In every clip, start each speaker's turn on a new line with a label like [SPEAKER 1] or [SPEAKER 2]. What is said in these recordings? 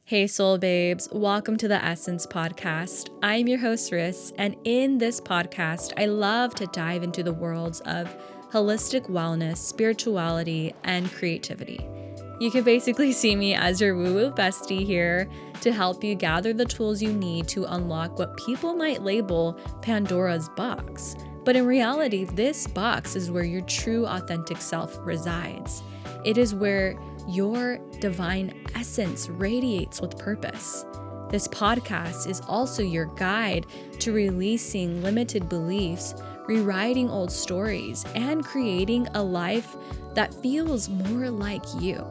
[SPEAKER 1] Hey soul babes, welcome to the Essence Podcast. I'm your host Riss, and in this podcast, I love to dive into the worlds of holistic wellness, spirituality, and creativity. You can basically see me as your woo-woo bestie here to help you gather the tools you need to unlock what people might label Pandora's box. But in reality, this box is where your true authentic self resides. It is where your divine essence radiates with purpose. This podcast is also your guide to releasing limited beliefs, rewriting old stories, and creating a life that feels more like you.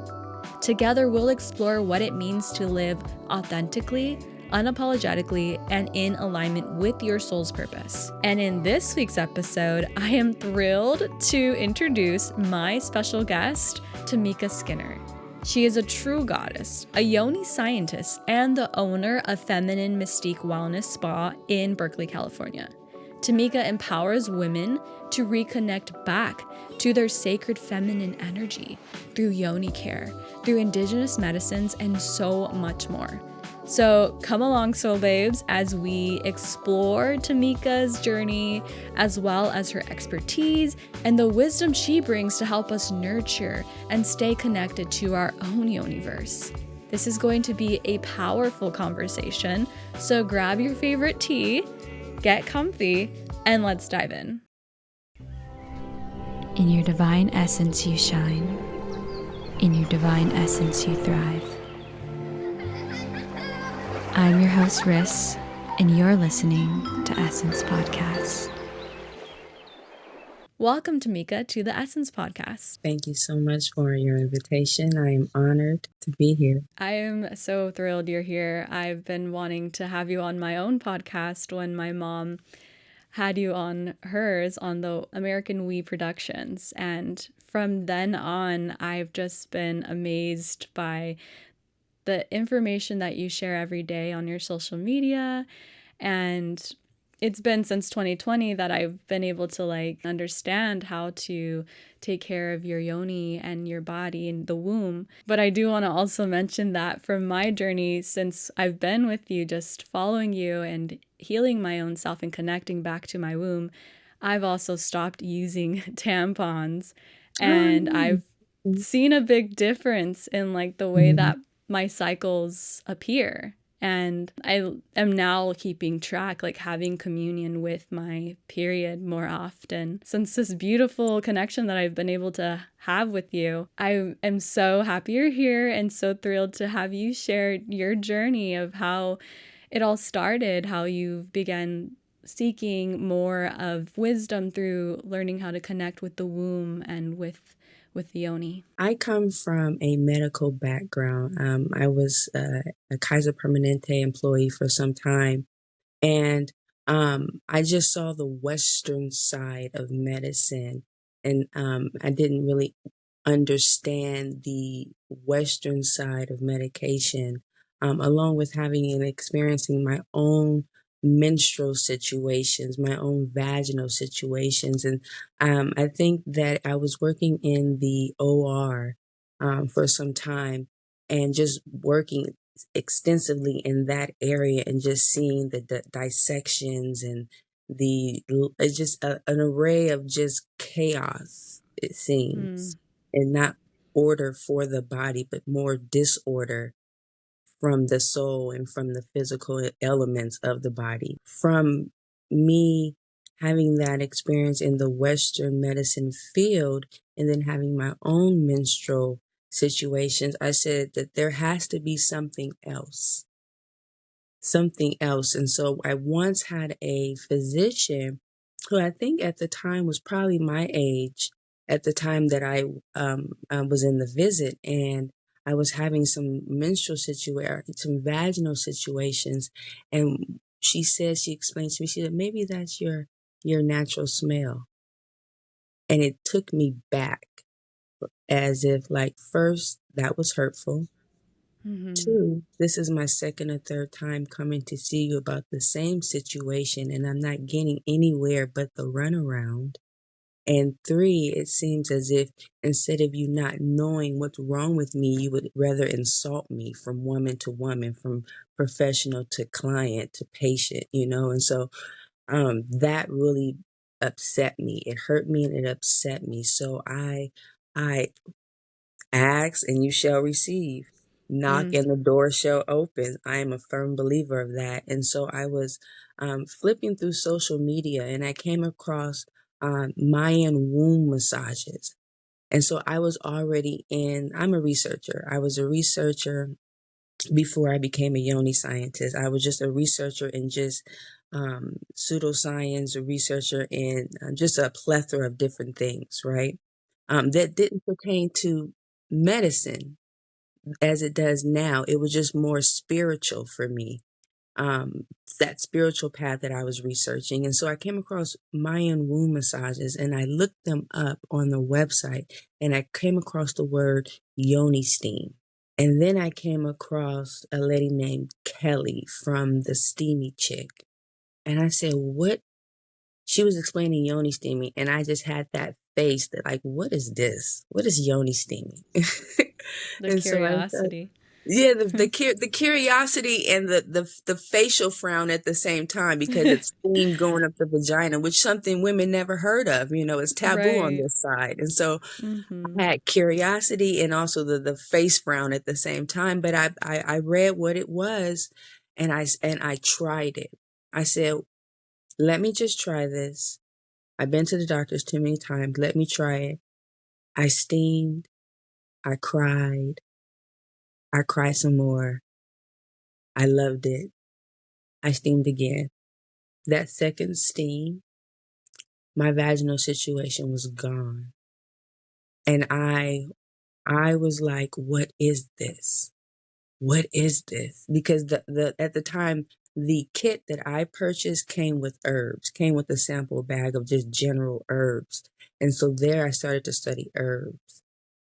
[SPEAKER 1] Together, we'll explore what it means to live authentically, unapologetically, and in alignment with your soul's purpose. And in this week's episode, I am thrilled to introduce my special guest, Tamika Skinner. She is a true goddess, a Yoni scientist, and the owner of Feminine Mystique Wellness Spa in Berkeley, California. Tamika empowers women to reconnect back to their sacred feminine energy through Yoni care, through indigenous medicines, and so much more. So come along, soul babes, as we explore Tamika's journey, as well as her expertise and the wisdom she brings to help us nurture and stay connected to our own universe. This is going to be a powerful conversation, so grab your favorite tea, get comfy, and let's dive in.
[SPEAKER 2] In your divine essence you shine. In your divine essence you thrive. I'm your host, Riss, and you're listening to Essence Podcast.
[SPEAKER 1] Welcome, Tamika, to the Essence Podcast.
[SPEAKER 3] Thank you so much for your invitation. I am honored to be here.
[SPEAKER 1] I am so thrilled you're here. I've been wanting to have you on my own podcast when my mom had you on hers on the American We Productions. And from then on, I've just been amazed by the information that you share every day on your social media. And it's been since 2020 that I've been able to understand how to take care of your yoni and your body and the womb. But I do want to also mention that from my journey, since I've been with you, just following you and healing my own self and connecting back to my womb, I've also stopped using tampons. And I've seen a big difference in the way that my cycles appear. And I am now keeping track, having communion with my period more often. Since this beautiful connection that I've been able to have with you, I am so happy you're here and so thrilled to have you share your journey of how it all started, how you began seeking more of wisdom through learning how to connect with the womb and with the Yoni.
[SPEAKER 3] I come from a medical background. I was a Kaiser Permanente employee for some time, and I just saw the Western side of medicine, and I didn't really understand the Western side of medication, along with having and experiencing my own menstrual situations, my own vaginal situations. And I think that I was working in the OR for some time and just working extensively in that area and just seeing the dissections and it's just an array of just chaos, it seems, and not order for the body, but more disorder from the soul and from the physical elements of the body. From me having that experience in the Western medicine field and then having my own menstrual situations, I said that there has to be something else. And so I once had a physician who I think at the time was probably my age at the time that I was in the visit, and I was having some some vaginal situations, and she explained to me, she said, maybe that's your natural smell. And it took me back as if first, that was hurtful.
[SPEAKER 1] Mm-hmm.
[SPEAKER 3] 2, this is my second or third time coming to see you about the same situation, and I'm not getting anywhere but the runaround. And 3, it seems as if instead of you not knowing what's wrong with me, you would rather insult me from woman to woman, from professional to client to patient, And so that really upset me. It hurt me and it upset me. So I ask and you shall receive. Knock and the door shall open. I am a firm believer of that. And so I was flipping through social media and I came across Mayan womb massages. And so I was already I'm a researcher. I was a researcher before I became a Yoni scientist. I was just a researcher in just pseudoscience, a researcher in just a plethora of different things, right? That didn't pertain to medicine as it does now. It was just more spiritual for me. That spiritual path that I was researching. And so I came across Mayan womb massages and I looked them up on the website and I came across the word Yoni steam. And then I came across a lady named Kelly from the Steamy Chick. And I said, what? She was explaining Yoni steaming. And I just had that face that like, what is this? What is Yoni steaming?
[SPEAKER 1] The
[SPEAKER 3] And so I said,
[SPEAKER 1] curiosity.
[SPEAKER 3] yeah, the curiosity and the facial frown at the same time because it's steam going up the vagina, which something women never heard of. It's taboo on
[SPEAKER 1] Right.
[SPEAKER 3] this side. And so I had curiosity and also the face frown at the same time. But I read what it was and I tried it. I said, let me just try this. I've been to the doctors too many times. Let me try it. I steamed. I cried some more. I loved it. I steamed again. That second steam, my vaginal situation was gone. And I was like, what is this? What is this? Because at the time, the kit that I purchased came with herbs, came with a sample bag of just general herbs. And so there I started to study herbs.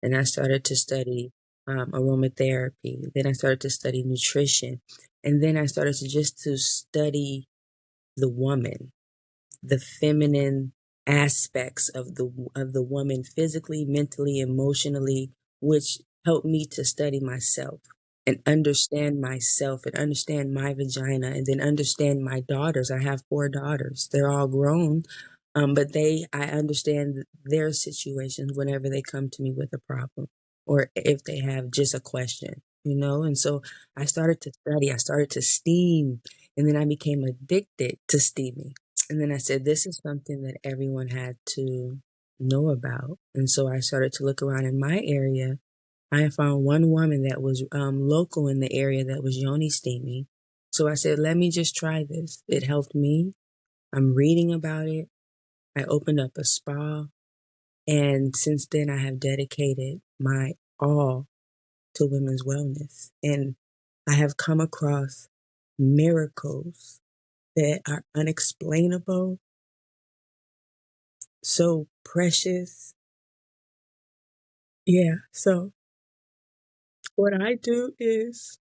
[SPEAKER 3] And I started to study aromatherapy. Then I started to study nutrition. And then I started to study the woman, the feminine aspects of the woman physically, mentally, emotionally, which helped me to study myself and understand myself and understand my vagina and then understand my daughters. I have 4 daughters. They're all grown. But I understand their situations whenever they come to me with a problem or if they have just a question, And so I started to study, I started to steam, and then I became addicted to steaming. And then I said, this is something that everyone had to know about. And so I started to look around in my area. I found one woman that was local in the area that was Yoni steaming. So I said, let me just try this. It helped me. I'm reading about it. I opened up a spa. And since then, I have dedicated my all to women's wellness. And I have come across miracles that are unexplainable, so precious. Yeah. So what I do is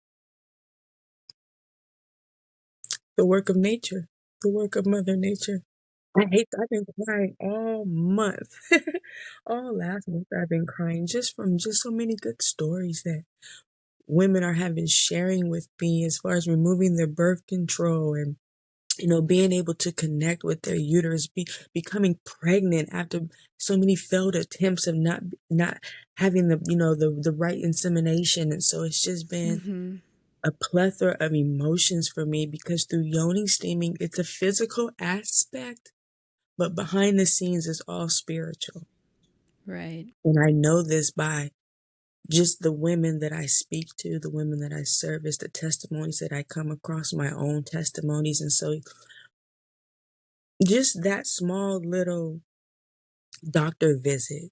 [SPEAKER 3] the work of nature, the work of Mother Nature. I've been crying all month. All last month I've been crying just from just so many good stories that women have been sharing with me as far as removing their birth control and being able to connect with their uterus, becoming pregnant after so many failed attempts of not having the right insemination. And so it's just been a plethora of emotions for me because through yoni steaming, it's a physical aspect, but behind the scenes is all spiritual.
[SPEAKER 1] Right.
[SPEAKER 3] And I know this by just the women that I speak to, the women that I service, the testimonies that I come across, my own testimonies. And so just that small little doctor visit,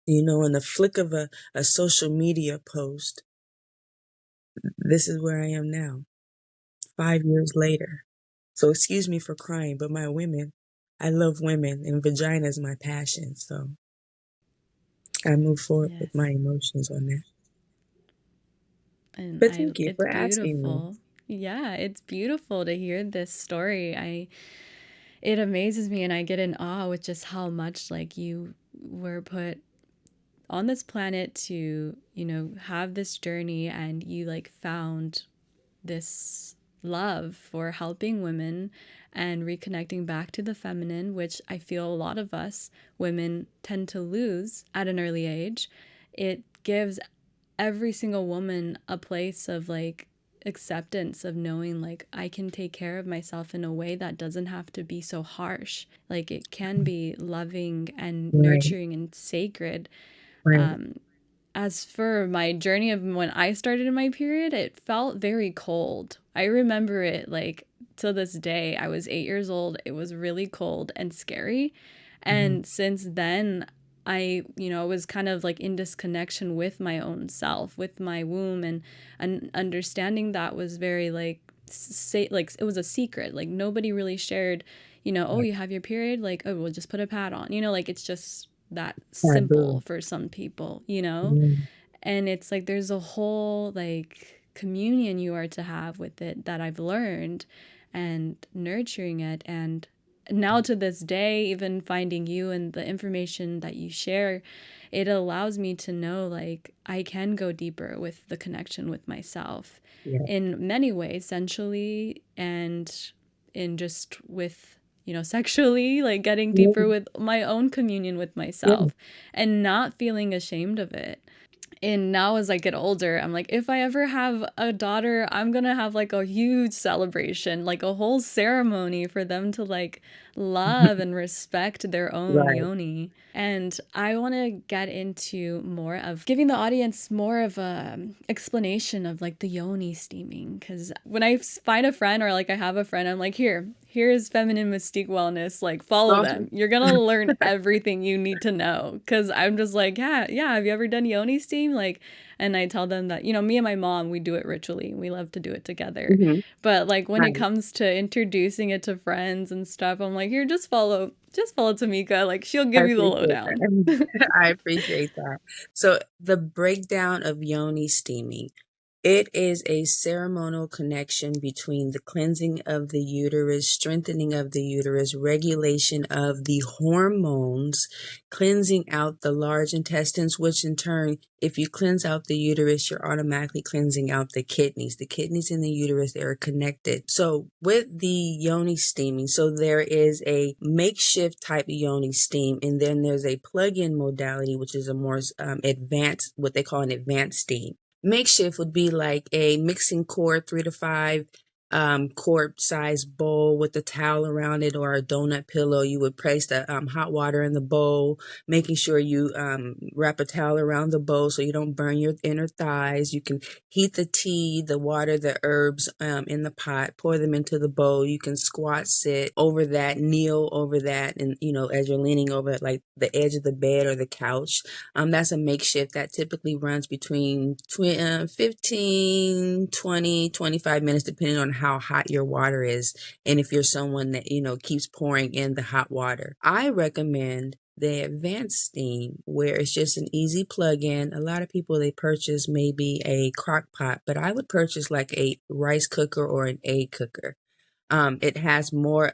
[SPEAKER 3] in the flick of a social media post, this is where I am now, 5 years later. So excuse me for crying, but I love women and vagina is my passion. So I move forward with my
[SPEAKER 1] Yes.
[SPEAKER 3] emotions on that.
[SPEAKER 1] And
[SPEAKER 3] But thank you
[SPEAKER 1] it's
[SPEAKER 3] for asking me.
[SPEAKER 1] beautiful. Yeah, it's beautiful to hear this story. it amazes me, and I get in awe with just how much like you were put on this planet to, you know, have this journey, and you like found this love for helping women and reconnecting back to the feminine, which I feel a lot of us women tend to lose at an early age. It gives every single woman a place of like acceptance of knowing like I can take care of myself in a way that doesn't have to be so harsh. Like it can be loving and
[SPEAKER 3] Right,
[SPEAKER 1] nurturing and sacred.
[SPEAKER 3] right.
[SPEAKER 1] um as for my journey of when I started in my period, it felt very cold. I remember it like to this day. I was 8 years old. It was really cold and scary.
[SPEAKER 3] Mhm.
[SPEAKER 1] And since then, I, you know, was kind of like in disconnection with my own self, with my womb, and understanding that was very like, say, like it was a secret. Like nobody really shared, you know, oh,
[SPEAKER 3] Right.
[SPEAKER 1] you have your period. Like, oh, we'll just put a pad on. You know, like it's just that simple
[SPEAKER 3] Taboo.
[SPEAKER 1] for some people, you know?
[SPEAKER 3] Mm.
[SPEAKER 1] And it's like there's a whole like communion you are to have with it that I've learned, and nurturing it. And now to this day, even finding you and the information that you share, it allows me to know like I can go deeper with the connection with myself
[SPEAKER 3] Yeah.
[SPEAKER 1] in many ways, sensually and in just with, you know, sexually, like getting deeper
[SPEAKER 3] Yeah.
[SPEAKER 1] with my own communion with
[SPEAKER 3] Yeah.
[SPEAKER 1] myself and not feeling ashamed of it. And now as I get older, I'm like, if I ever have a daughter, I'm gonna have like a huge celebration, like a whole ceremony for them to like love and respect their own
[SPEAKER 3] Right.
[SPEAKER 1] yoni. And I want to get into more of giving the audience more of a explanation of like the yoni steaming, because when I find a friend or like I have a friend, I'm like, here's feminine mystique wellness, like follow
[SPEAKER 3] Awesome.
[SPEAKER 1] them, you're gonna learn everything you need to know. Because I'm just like, yeah, have you ever done yoni steam, like, and I tell them that, you know, me and my mom, we do it ritually, we love to do it together.
[SPEAKER 3] Mhm.
[SPEAKER 1] But like when it
[SPEAKER 3] Right.
[SPEAKER 1] comes to introducing it to friends and stuff, I'm like, here, just follow Tamika, like she'll
[SPEAKER 3] I
[SPEAKER 1] give you the
[SPEAKER 3] appreciate
[SPEAKER 1] lowdown.
[SPEAKER 3] that. I appreciate that. So the breakdown of yoni steaming. It is a ceremonial connection between the cleansing of the uterus, strengthening of the uterus, regulation of the hormones, cleansing out the large intestines, which in turn, if you cleanse out the uterus, you're automatically cleansing out the kidneys. The kidneys in the uterus, they are connected. So with the yoni steaming, so there is a makeshift type yoni steam, and then there's a plug-in modality, which is a more advanced, what they call an advanced steam. Makeshift would be like a mixing quart, 3 to 5 quart size bowl with a towel around it or a donut pillow. You would place the hot water in the bowl, making sure you wrap a towel around the bowl so you don't burn your inner thighs. You can heat the tea, the water, the herbs in the pot, pour them into the bowl. You can squat, sit over that, kneel over that, and you know, as you're leaning over it, like the edge of the bed or the couch. That's a makeshift that typically runs between 15, 20, 25 minutes, depending on how hot your water is. And if you're someone that, you know, keeps pouring in the hot water, I recommend the advanced steam where it's just an easy plug-in. A lot of people, they purchase maybe a crock pot, but I would purchase like a rice cooker or an egg cooker. It has more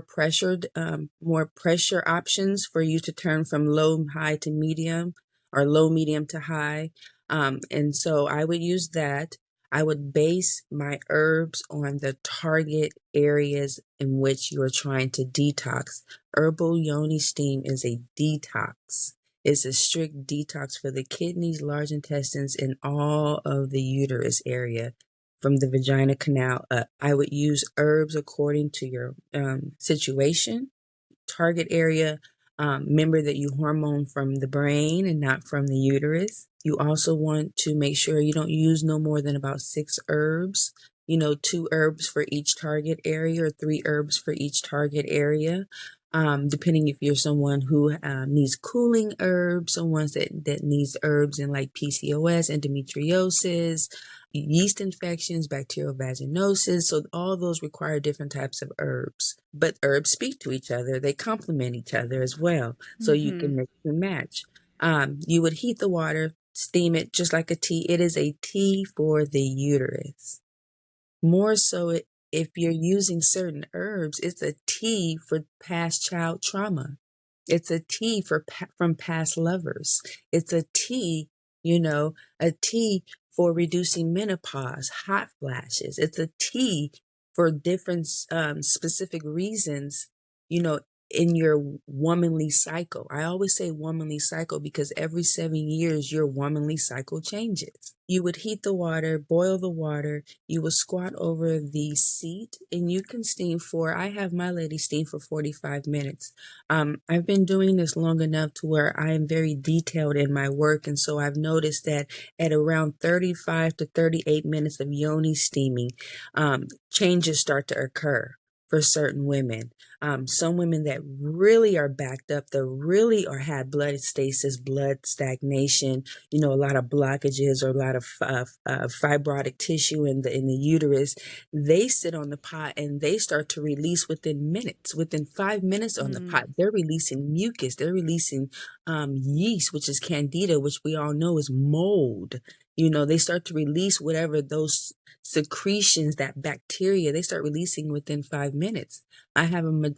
[SPEAKER 3] pressure options for you to turn from low, high to medium or low, medium to high. And so I would use that. I would base my herbs on the target areas in which you are trying to detox. Herbal yoni steam is a detox. It's a strict detox for the kidneys, large intestines, and all of the uterus area from the vagina canal up. I would use herbs according to your situation, target area. Remember that you hormone from the brain and not from the uterus. You also want to make sure you don't use no more than about 6 herbs. You know, 2 herbs for each target area or 3 herbs for each target area. Depending if you're someone who needs cooling herbs, someone that needs herbs in like PCOS, endometriosis, yeast infections, bacterial vaginosis. So all those require different types of herbs. But herbs speak to each other. They complement each other as well. So you
[SPEAKER 1] Mm-hmm.
[SPEAKER 3] can mix and match. You would heat the water, steam it just like a tea. It is a tea for the uterus. More so, if you're using certain herbs, it's a T for past child trauma. It's a T for from past lovers. It's a T, a T for reducing menopause, hot flashes. It's a T for different specific reasons, you know, in your womanly cycle. I always say womanly cycle because every 7 years your womanly cycle changes. You would heat the water, boil the water, you would squat over the seat, and you can steam I have my lady steam for 45 minutes. I've been doing this long enough to where I am very detailed in my work. And so I've noticed that at around 35 to 38 minutes of Yoni steaming, changes start to occur for certain women. Some women that really are backed up, that really had blood stasis, blood stagnation, a lot of blockages or a lot of fibrotic tissue in the uterus, they sit on the pot and they start to release within minutes. Within 5 minutes on the pot, they're releasing mucus. They're releasing yeast, which is candida, which we all know is mold. They start to release whatever those secretions, that bacteria, they start releasing within 5 minutes. I have a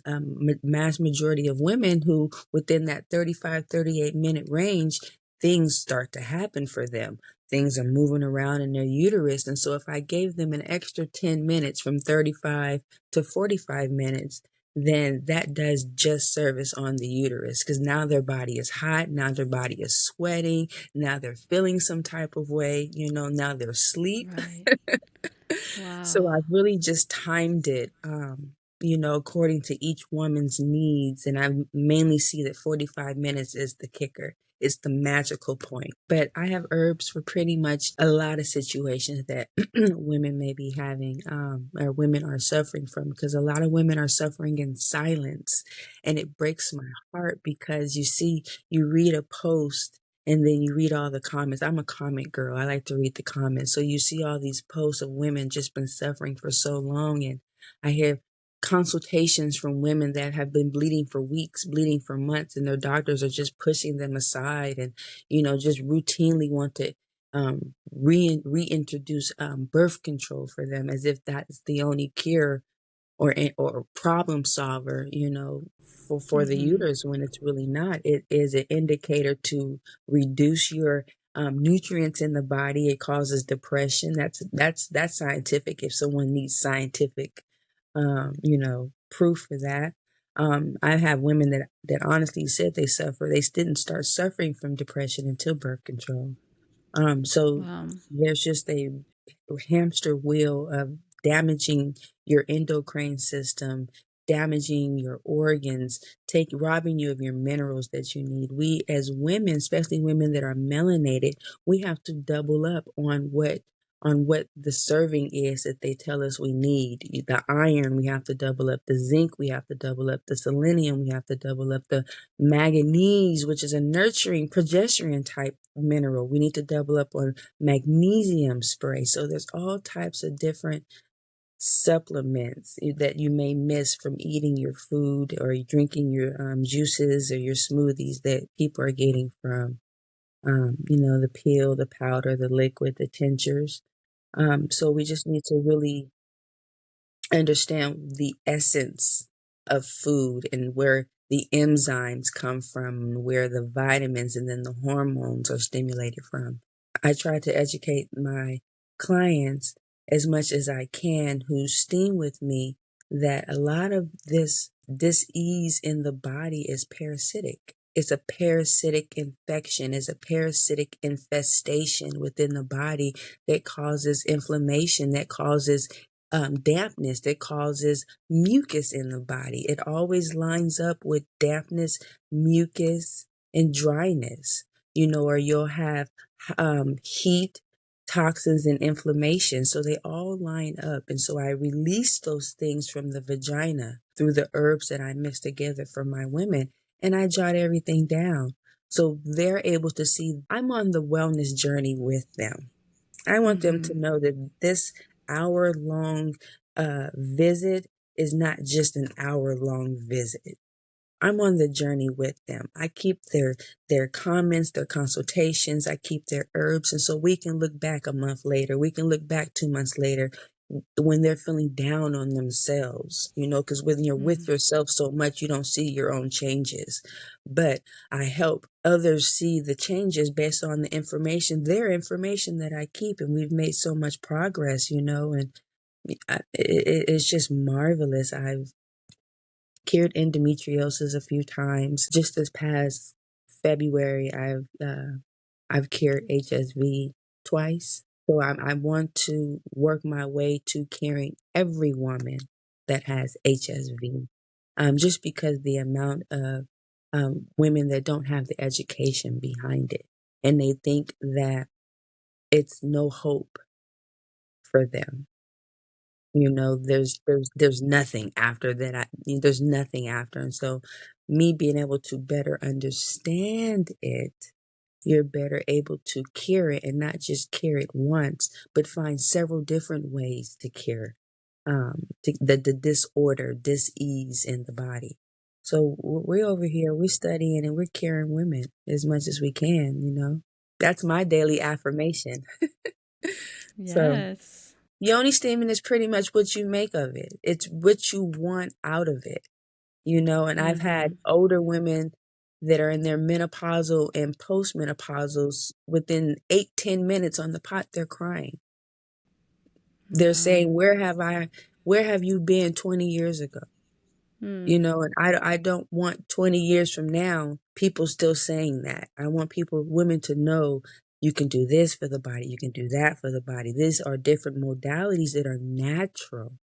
[SPEAKER 3] mass majority of women who within that 35, 38 minute range, things start to happen for them. Things are moving around in their uterus. And so if I gave them an extra 10 minutes from 35 to 45 minutes, then that does just service on the uterus, because now their body is hot. Now their body is sweating. Now they're feeling some type of way, now they're asleep.
[SPEAKER 1] Right. Wow.
[SPEAKER 3] So I've really just timed it, according to each woman's needs. And I mainly see that 45 minutes is the kicker. It's the magical point. But I have herbs for pretty much a lot of situations that women may be having, or women are suffering from, because a lot of women are suffering in silence. And it breaks my heart because you read a post and then you read all the comments. I'm a comment girl. I like to read the comments. So you see all these posts of women just been suffering for so long. And I hear consultations from women that have been bleeding for weeks, bleeding for months, and their doctors are just pushing them aside and, just routinely want to reintroduce birth control for them, as if that's the only cure or problem solver, for the uterus, when it's really not. It is an indicator to reduce your nutrients in the body. It causes depression. That's scientific. If someone needs scientific, proof for that. I have women that honestly said they didn't start suffering from depression until birth control. So
[SPEAKER 1] Wow.
[SPEAKER 3] there's just a hamster wheel of damaging your endocrine system, damaging your organs, robbing you of your minerals that you need. We as women, especially women that are melanated, we have to double up on what the serving is that they tell us we need. The iron, we have to double up. The zinc, we have to double up. The selenium, we have to double up. The manganese, which is a nurturing progesterone type mineral, we need to double up on magnesium spray. So there's all types of different supplements that you may miss from eating your food or drinking your juices or your smoothies that people are getting from, the pill, the powder, the liquid, the tinctures. So we just need to really understand the essence of food and where the enzymes come from and where the vitamins and then the hormones are stimulated from. I try to educate my clients as much as I can who steam with me that a lot of this dis-ease in the body is parasitic. It's a parasitic infection, it's a parasitic infestation within the body that causes inflammation, that causes dampness, that causes mucus in the body. It always lines up with dampness, mucus, and dryness, or you'll have heat, toxins, and inflammation. So they all line up. And so I release those things from the vagina through the herbs that I mix together for my women. And I jot everything down. So they're able to see I'm on the wellness journey with them. I want them to know that this hour-long visit is not just an hour-long visit. I'm on the journey with them. I keep their comments, their consultations. I keep their herbs. And so we can look back a month later. We can look back 2 months later. when they're feeling down on themselves, because when you're with yourself so much, you don't see your own changes. But I help others see the changes based on the their information that I keep. And we've made so much progress, and it's just marvelous. I've cured endometriosis a few times. Just this past February, I've cured HSV twice. So I want to work my way to curing every woman that has HSV, just because the amount of women that don't have the education behind it, and they think that it's no hope for them. There's nothing after that. There's nothing after. And so me being able to better understand it, you're better able to cure it, and not just cure it once, but find several different ways to cure the disorder, dis-ease in the body. So we're over here, we're studying and we're curing women as much as we can. That's my daily affirmation. So
[SPEAKER 1] Yes.
[SPEAKER 3] Yoni steaming is pretty much what you make of it. It's what you want out of it, and I've had older women that are in their menopausal and postmenopausals within 8-10 minutes on the pot, they're crying. They're saying, where have you been 20 years ago? And I don't want 20 years from now, people still saying that. I want women to know you can do this for the body. You can do that for the body. These are different modalities that are natural.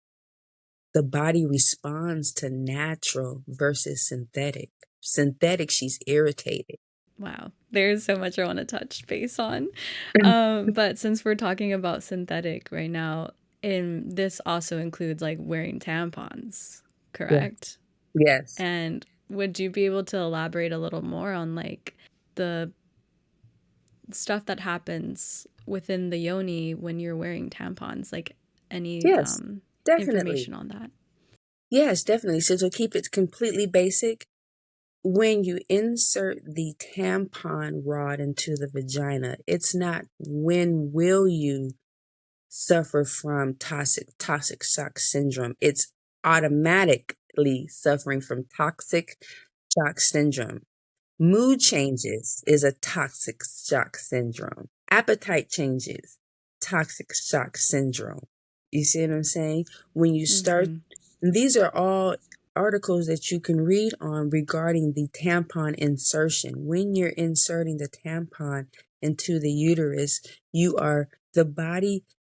[SPEAKER 3] The body responds to natural versus synthetic. Synthetic, she's irritated.
[SPEAKER 1] Wow. There's so much I want to touch base on. But since we're talking about synthetic right now, this also includes like wearing tampons, correct?
[SPEAKER 3] Yes.
[SPEAKER 1] And would you be able to elaborate a little more on like the stuff that happens within the yoni when you're wearing tampons? Like any
[SPEAKER 3] Yes, definitely.
[SPEAKER 1] information on that?
[SPEAKER 3] Yes, definitely. So to keep it completely basic, when you insert the tampon rod into the vagina, it's not when will you suffer from toxic shock syndrome. It's automatically suffering from toxic shock syndrome. Mood changes is a toxic shock syndrome. Appetite changes, toxic shock syndrome. You see what I'm saying? When you start, these are all articles that you can read on regarding the tampon insertion. When you're inserting the tampon into the uterus, the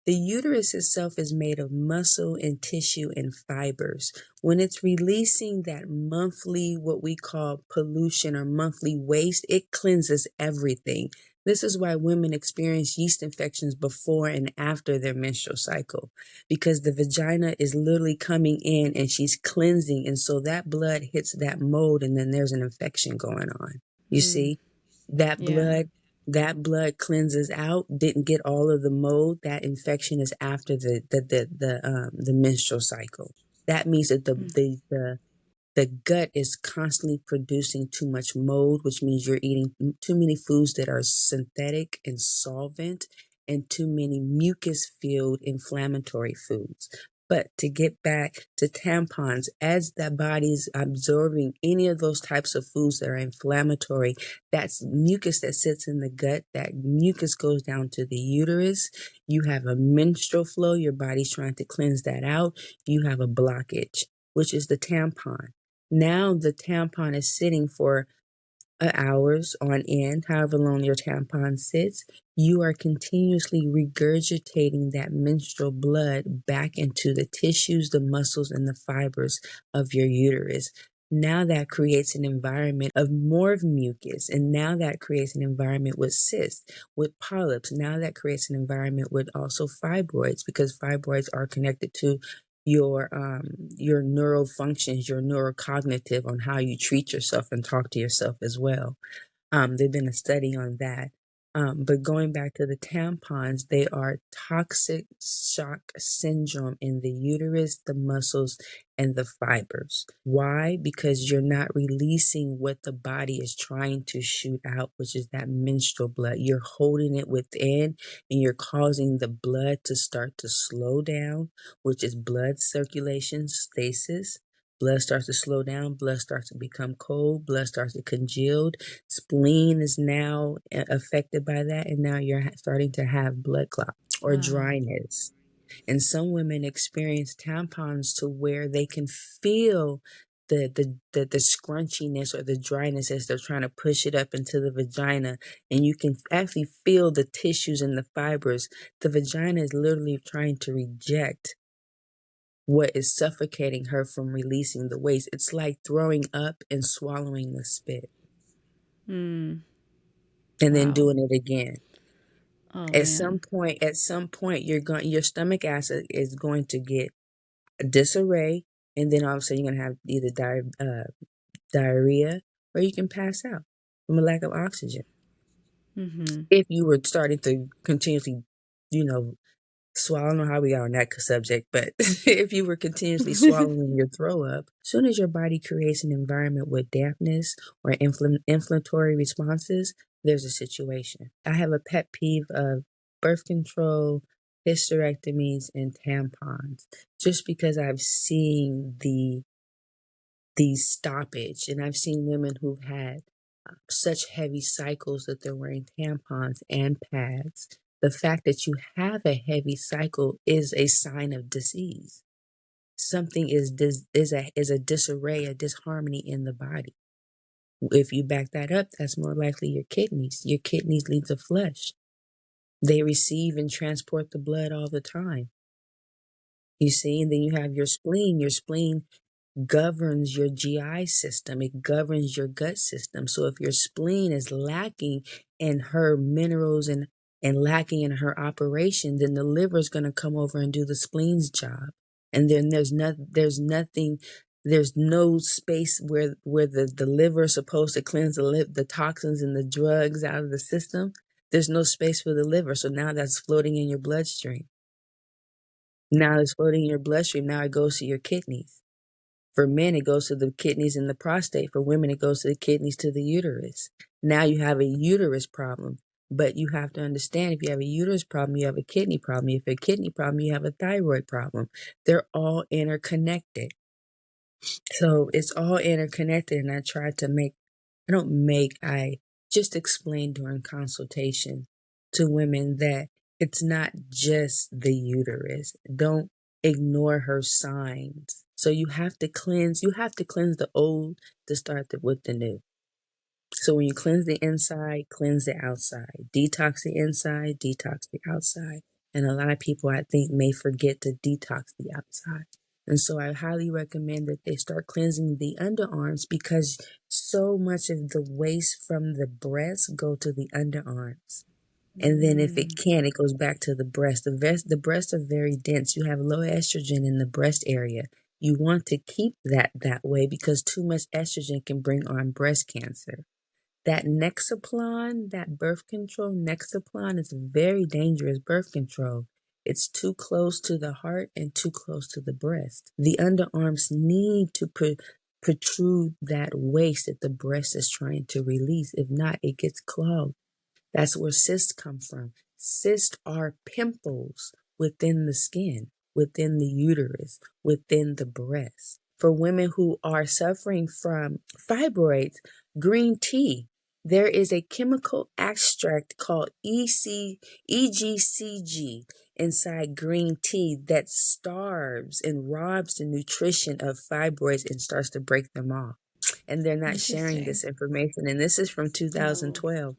[SPEAKER 3] uterus itself is made of muscle and tissue and fibers. When it's releasing that monthly, what we call pollution or monthly waste, it cleanses everything. This is why women experience yeast infections before and after their menstrual cycle, because the vagina is literally coming in and she's cleansing. And so that blood hits that mold and then there's an infection going on. You see, that blood cleanses out, didn't get all of the mold. That infection is after the menstrual cycle. That means that the gut is constantly producing too much mold, which means you're eating too many foods that are synthetic and solvent, and too many mucus-filled inflammatory foods. But to get back to tampons, as the body's absorbing any of those types of foods that are inflammatory, that's mucus that sits in the gut. That mucus goes down to the uterus. You have a menstrual flow. Your body's trying to cleanse that out. You have a blockage, which is the tampon. Now the tampon is sitting for hours on end, however long your tampon sits. You are continuously regurgitating that menstrual blood back into the tissues, the muscles, and the fibers of your uterus. Now that creates an environment of more of mucus, and now that creates an environment with cysts, with polyps. Now that creates an environment with also fibroids, because fibroids are connected to your neural functions, your neurocognitive, on how you treat yourself and talk to yourself as well. There's been a study on that. But going back to the tampons, they are toxic shock syndrome in the uterus, the muscles, and the fibers. Why? Because you're not releasing what the body is trying to shoot out, which is that menstrual blood. You're holding it within and you're causing the blood to start to slow down, which is blood circulation stasis. Blood starts to slow down, blood starts to become cold, blood starts to congeal. Spleen is now affected by that, and now you're starting to have blood clot or
[SPEAKER 1] Wow.
[SPEAKER 3] dryness. And some women experience tampons to where they can feel the scrunchiness or the dryness as they're trying to push it up into the vagina, and you can actually feel the tissues and the fibers. The vagina is literally trying to reject what is suffocating her from releasing the waste. It's like throwing up and swallowing the spit and then
[SPEAKER 1] Wow.
[SPEAKER 3] doing it again.
[SPEAKER 1] Oh
[SPEAKER 3] At some
[SPEAKER 1] man.
[SPEAKER 3] point, your stomach acid is going to get disarray, and then all of a sudden you're going to have either diarrhea, or you can pass out from a lack of oxygen. If you were starting to continuously, swallow, I don't know how we got on that subject, but if you were continuously swallowing your throw up, as soon as your body creates an environment with dampness or inflammatory responses, there's a situation. I have a pet peeve of birth control, hysterectomies, and tampons, just because I've seen the stoppage, and I've seen women who've had such heavy cycles that they're wearing tampons and pads. The fact that you have a heavy cycle is a sign of disease. Something is a disarray, a disharmony in the body. If you back that up, that's more likely your kidneys. Your kidneys lead the flesh. They receive and transport the blood all the time. You see, and then you have your spleen. Your spleen governs your GI system. It governs your gut system. So if your spleen is lacking in her minerals and lacking in her operation, then the liver is going to come over and do the spleen's job. And then there's no space where the liver is supposed to cleanse the toxins and the drugs out of the system. There's no space for the liver. So now that's floating in your bloodstream. Now it's floating in your bloodstream. Now it goes to your kidneys. For men, it goes to the kidneys and the prostate. For women, it goes to the kidneys to the uterus. Now you have a uterus problem. But you have to understand, if you have a uterus problem, you have a kidney problem. If you have a kidney problem, you have a thyroid problem. They're all interconnected. So it's all interconnected. And I just explain during consultation to women that it's not just the uterus. Don't ignore her signs. So you have to cleanse the old to start with the new. So when you cleanse the inside, cleanse the outside. Detox the inside, detox the outside. And a lot of people, I think, may forget to detox the outside. And so I highly recommend that they start cleansing the underarms, because so much of the waste from the breast go to the underarms. And then if it can, it goes back to the breast. The breasts are very dense. You have low estrogen in the breast area. You want to keep that way, because too much estrogen can bring on breast cancer. That Nexaplon, that birth control, Nexaplon, is very dangerous birth control. It's too close to the heart and too close to the breast. The underarms need to protrude that waste that the breast is trying to release. If not, it gets clogged. That's where cysts come from. Cysts are pimples within the skin, within the uterus, within the breast. For women who are suffering from fibroids, green tea, there is a chemical extract called EGCG inside green tea that starves and robs the nutrition of fibroids and starts to break them off. And they're not sharing
[SPEAKER 1] Interesting.
[SPEAKER 3] this information. And this is from
[SPEAKER 1] Oh,
[SPEAKER 3] 2012.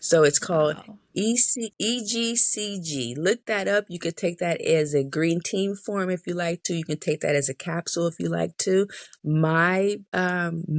[SPEAKER 3] So it's called
[SPEAKER 1] wow.
[SPEAKER 3] EGCG. Look that up. You could take that as a green tea form if you like to. You can take that as a capsule if you like to. My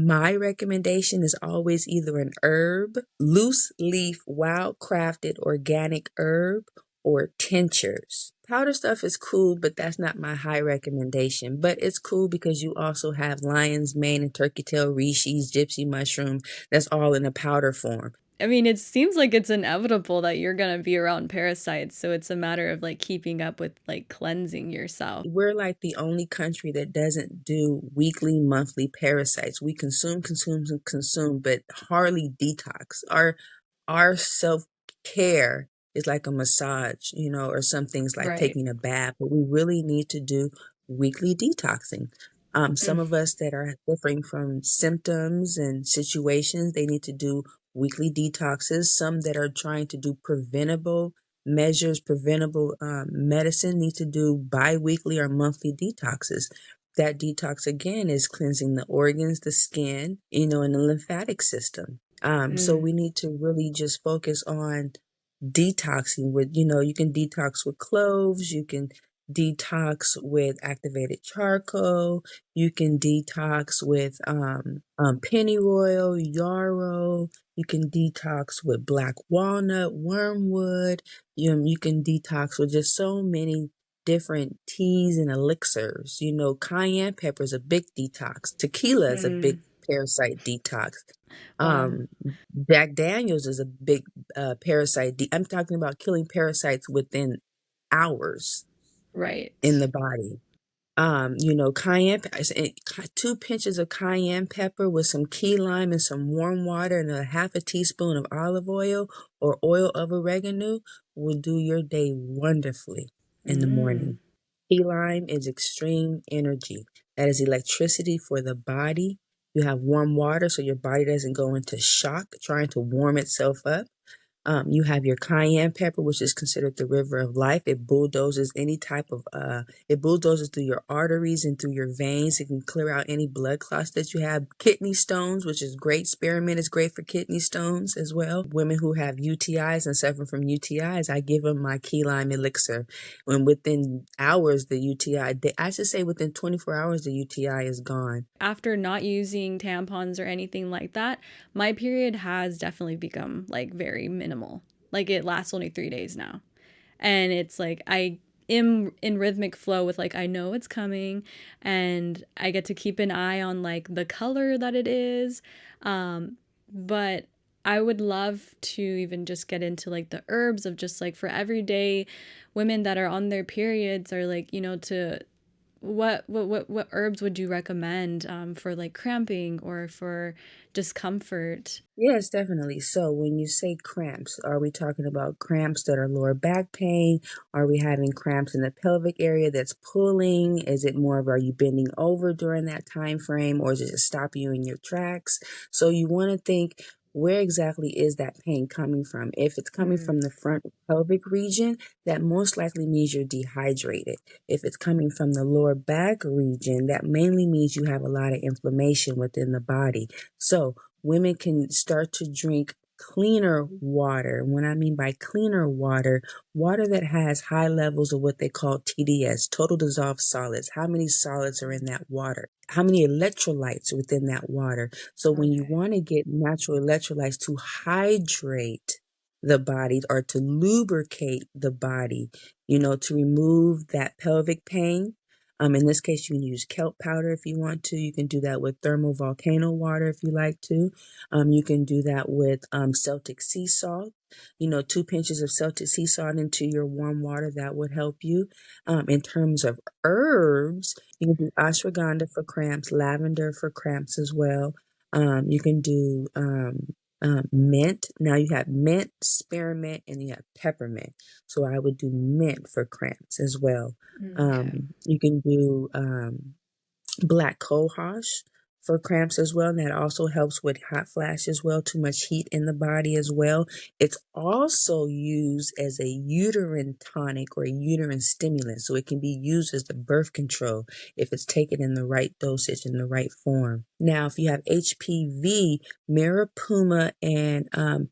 [SPEAKER 3] recommendation is always either an herb, loose leaf, wild crafted organic herb, or tinctures. Powder stuff is cool, but that's not my high recommendation. But it's cool because you also have lion's mane and turkey tail, reishi, gypsy mushroom. That's all in a powder form.
[SPEAKER 1] I mean, it seems like it's inevitable that you're going to be around parasites. So it's a matter of like keeping up with like cleansing yourself.
[SPEAKER 3] We're like the only country that doesn't do weekly, monthly parasites. We consume, and consume, but hardly detox. Our self-care is like a massage, or some things like
[SPEAKER 1] Right.
[SPEAKER 3] taking a bath, but we really need to do weekly detoxing. Some of us that are suffering from symptoms and situations, they need to do weekly detoxes. Some that are trying to do preventable measures, preventable medicine, need to do bi-weekly or monthly detoxes. That detox again is cleansing the organs, the skin, and the lymphatic system. So we need to really just focus on detoxing with, you can detox with cloves, you can detox with activated charcoal, you can detox with pennyroyal, yarrow, you can detox with black walnut, wormwood, you can detox with just so many different teas and elixirs. Cayenne pepper is a big detox. Tequila is a big parasite detox.
[SPEAKER 1] Wow.
[SPEAKER 3] Jack Daniels is a big parasite. I'm talking about killing parasites within hours
[SPEAKER 1] Right.
[SPEAKER 3] in the body. Cayenne, 2 pinches of cayenne pepper with some key lime and some warm water and a half a teaspoon of olive oil or oil of oregano will do your day wonderfully in the morning. Key lime is extreme energy. That is electricity for the body. You have warm water so your body doesn't go into shock trying to warm itself up. You have your cayenne pepper, which is considered the river of life. It bulldozes it bulldozes through your arteries and through your veins. It can clear out any blood clots that you have. Kidney stones, which is great. Spearmint is great for kidney stones as well. Women who have UTIs and suffer from UTIs, I give them my key lime elixir. When within hours, I should say within 24 hours, the UTI is gone.
[SPEAKER 1] After not using tampons or anything like that, my period has definitely become like very minimal. Like it lasts only 3 days now. And it's like I am in rhythmic flow with like I know it's coming and I get to keep an eye on like the color that it is. But I would love to even just get into like the herbs of just like for everyday women that are on their periods or like, to what herbs would you recommend for like cramping or for discomfort?
[SPEAKER 3] Yes, definitely. So when you say cramps, are we talking about cramps that are lower back pain? Are we having cramps in the pelvic area that's pulling? Is it more of are you bending over during that time frame or is it just stopping you in your tracks? So you want to think where exactly is that pain coming from? If it's coming from the front pelvic region, that most likely means you're dehydrated. If it's coming from the lower back region, that mainly means you have a lot of inflammation within the body. So women can start to drink cleaner water. When I mean by cleaner water, water that has high levels of what they call TDS, total dissolved solids. How many solids are in that water? How many electrolytes are within that water? So when you want to get natural electrolytes to hydrate the body or to lubricate the body, to remove that pelvic pain. In this case, you can use kelp powder if you want to. You can do that with thermal volcano water if you like to. You can do that with Celtic sea salt. 2 pinches of Celtic sea salt into your warm water, that would help you. In terms of herbs, you can do ashwagandha for cramps, lavender for cramps as well. You can do mint. Now you have mint, spearmint, and you have peppermint. So I would do mint for cramps as well.
[SPEAKER 1] Okay.
[SPEAKER 3] You can do black cohosh for cramps as well. And that also helps with hot flash as well, too much heat in the body as well. It's also used as a uterine tonic or a uterine stimulant. So it can be used as the birth control if it's taken in the right dosage, in the right form. Now, if you have HPV, maripuma and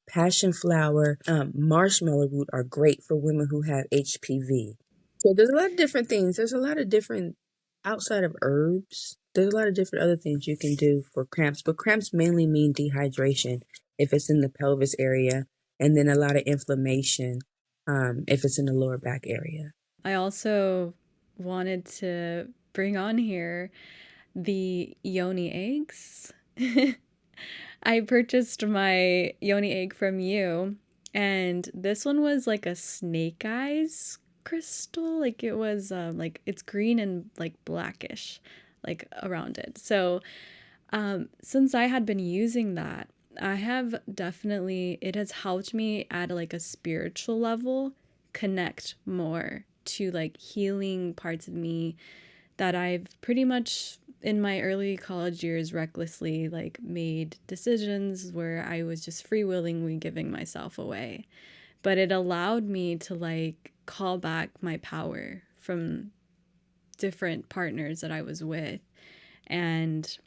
[SPEAKER 3] passion flower, marshmallow root are great for women who have HPV. So there's a lot of different things. There's a lot of different outside of herbs. There's a lot of different other things you can do for cramps, but cramps mainly mean dehydration if it's in the pelvis area, and then a lot of inflammation if it's in the lower back area.
[SPEAKER 1] I also wanted to bring on here the Yoni eggs. I purchased my Yoni egg from you, and this one was like a snake eyes crystal. Like it was like it's green and like blackish, like around it. So since I had been using that, I have definitely, it has helped me at like a spiritual level connect more to like healing parts of me that I've pretty much in my early college years recklessly like made decisions where I was just free willingly giving myself away. But it allowed me to like call back my power from different partners that I was with. And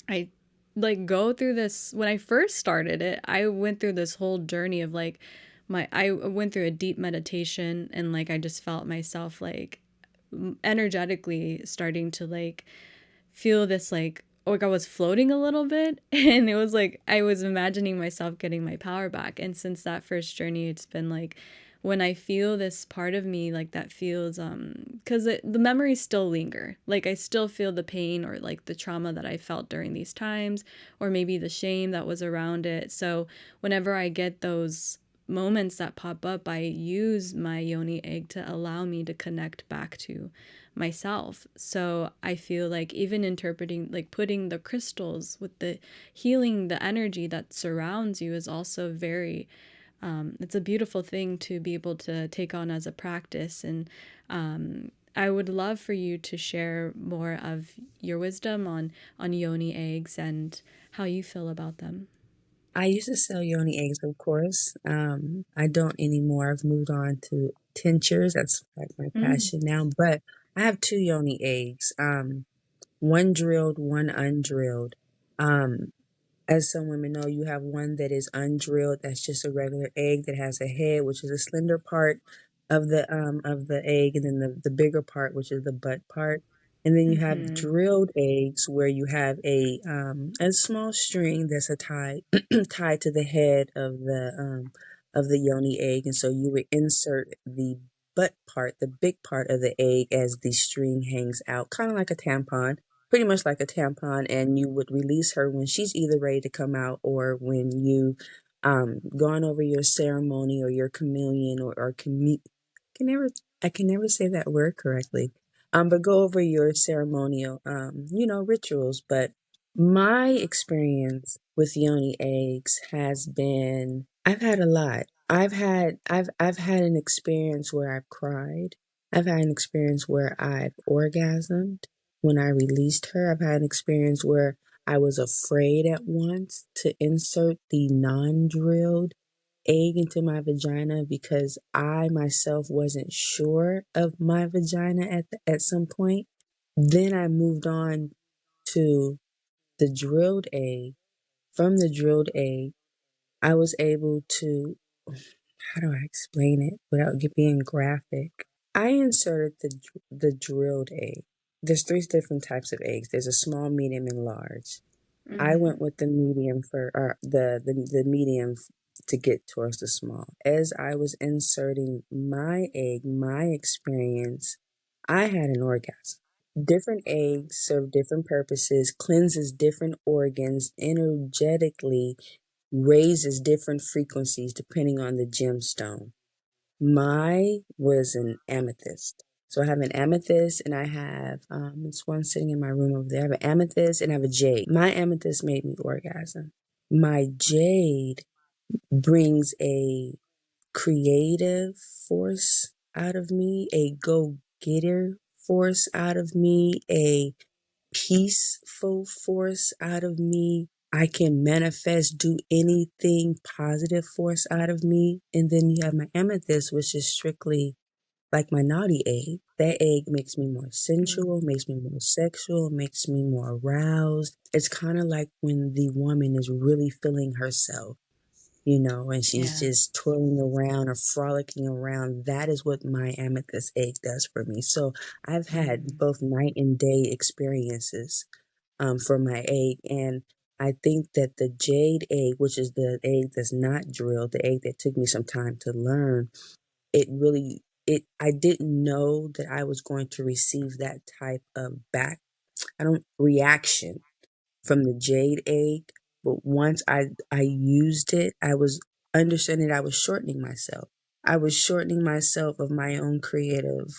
[SPEAKER 1] I like go through this when I first started it, I went through this whole journey of like I went through a deep meditation, and like I just felt myself like energetically starting to like feel this like I was floating a little bit and it was like I was imagining myself getting my power back. And since that first journey, it's been like when I feel this part of me like that feels cuz the memories still linger. Like I still feel the pain or like the trauma that I felt during these times, or maybe the shame that was around it. So whenever I get those moments that pop up, I use my Yoni egg to allow me to connect back to myself. So I feel like even interpreting, like putting the crystals with the healing, the energy that surrounds you is also very, it's a beautiful thing to be able to take on as a practice. And I would love for you to share more of your wisdom on Yoni eggs and how you feel about them.
[SPEAKER 3] I used to sell Yoni eggs, of course. I don't anymore. I've moved on to tinctures. That's like my
[SPEAKER 1] Mm.
[SPEAKER 3] passion now. But I have two Yoni eggs. One drilled, one undrilled. Um, as some women know, you have one that is undrilled. That's just a regular egg that has a head, which is a slender part of the egg, and then the bigger part, which is the butt part. And then you have
[SPEAKER 1] Mm-hmm.
[SPEAKER 3] drilled eggs, where you have a small string that's a tie tied to the head of the yoni egg, and so you would insert the butt part, the big part of the egg, as the string hangs out, kind of like a tampon, pretty much like a tampon, and you would release her when she's either ready to come out or when you gone over your ceremony or your communion or can never I can never say that word correctly. But go over your ceremonial rituals. But my experience with yoni eggs has been, I've had a lot. I've had an experience where I've cried. I've had an experience where I've orgasmed when I released her. I've had an experience where I was afraid at once to insert the non-drilled egg into my vagina because I myself wasn't sure of my vagina at some point. Then I moved on to the drilled egg. From the drilled egg, I was able to, how do I explain it without being graphic? I inserted the drilled egg. There's three different types of eggs. There's a small, medium, and large. I
[SPEAKER 1] Mm-hmm.
[SPEAKER 3] went with the medium for the medium to get towards the small. As I was inserting my egg, my experience, I had an orgasm. Different eggs serve different purposes, cleanses different organs, energetically raises different frequencies depending on the gemstone. My was an amethyst. So I have an amethyst and I have it's one sitting in my room over there. I have an amethyst and I have a jade. My amethyst made me orgasm. My jade brings a creative force out of me, a go-getter force out of me, a peaceful force out of me. I can manifest, do anything positive force out of me. And then you have my amethyst, which is strictly like my naughty egg. That egg makes me more sensual, makes me more sexual, makes me more aroused. It's kind of like when the woman is really feeling herself, and she's
[SPEAKER 1] Yeah.
[SPEAKER 3] just twirling around or frolicking around. That is what my amethyst egg does for me. So I've had
[SPEAKER 1] Mm-hmm.
[SPEAKER 3] both night and day experiences for my egg. And I think that the jade egg, which is the egg that's not drilled, the egg that took me some time to learn, I didn't know that I was going to receive that type of I don't reaction from the jade egg but once I used it, I was understanding I was shortening myself. I was shortening myself of my own creative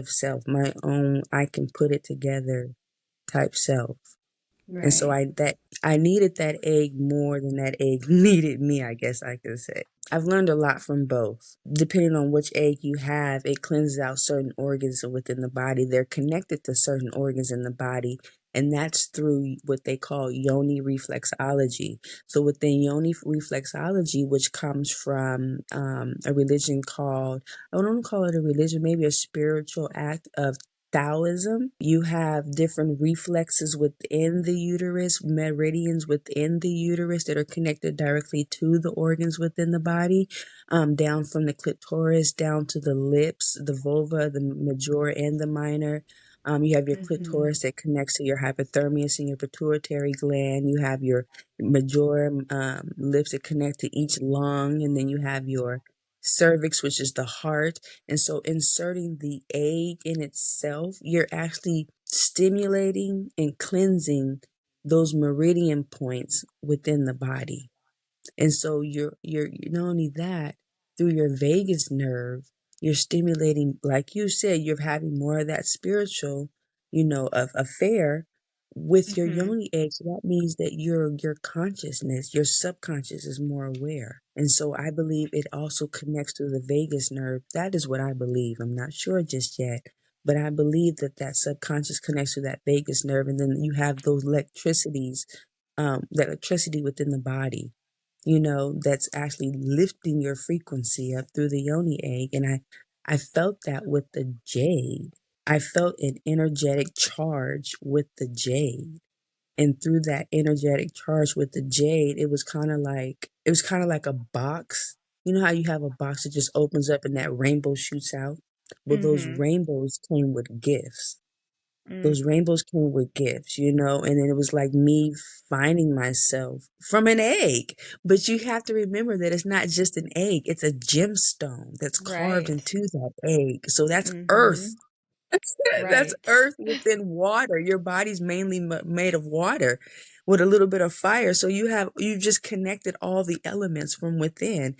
[SPEAKER 3] self, my own I can put it together type self. And so
[SPEAKER 1] Right.
[SPEAKER 3] I needed that egg more than that egg needed me, I guess I could say. I've learned a lot from both. Depending on which egg you have, it cleanses out certain organs within the body. They're connected to certain organs in the body, and that's through what they call Yoni reflexology. So within Yoni reflexology, which comes from a religion called, I don't call it a religion, maybe a spiritual act of Taoism, you have different reflexes within the uterus, meridians within the uterus that are connected directly to the organs within the body, down from the clitoris down to the lips, the vulva, the major and the minor. You have your
[SPEAKER 1] Mm-hmm.
[SPEAKER 3] clitoris that connects to your hypothalamus and your pituitary gland. You have your major lips that connect to each lung, and then you have your cervix, which is the heart. And so inserting the egg in itself, you're actually stimulating and cleansing those meridian points within the body. And so you're not only that, through your vagus nerve, you're stimulating, like you said, you're having more of that spiritual, of affair with your
[SPEAKER 1] Mm-hmm.
[SPEAKER 3] yoni egg. So that means that your consciousness, your subconscious is more aware. And so I believe it also connects to the vagus nerve. That is what I believe. I'm not sure just yet, but I believe that that subconscious connects to that vagus nerve, and then you have those electricities, that electricity within the body, that's actually lifting your frequency up through the yoni egg. And I felt that with the jade. I felt an energetic charge with the jade. And through that energetic charge with the jade, it was kind of like a box. You know how you have a box that just opens up and that rainbow shoots out? Well, those
[SPEAKER 1] Mm-hmm.
[SPEAKER 3] rainbows came with gifts. Those rainbows came with gifts, and then it was like me finding myself from an egg. But you have to remember that it's not just an egg, it's a gemstone that's carved
[SPEAKER 1] Right.
[SPEAKER 3] into that egg. So that's earth.
[SPEAKER 1] Mm-hmm.
[SPEAKER 3] That's
[SPEAKER 1] Right.
[SPEAKER 3] earth within water. Your body's mainly made of water with a little bit of fire. So you've just connected all the elements from within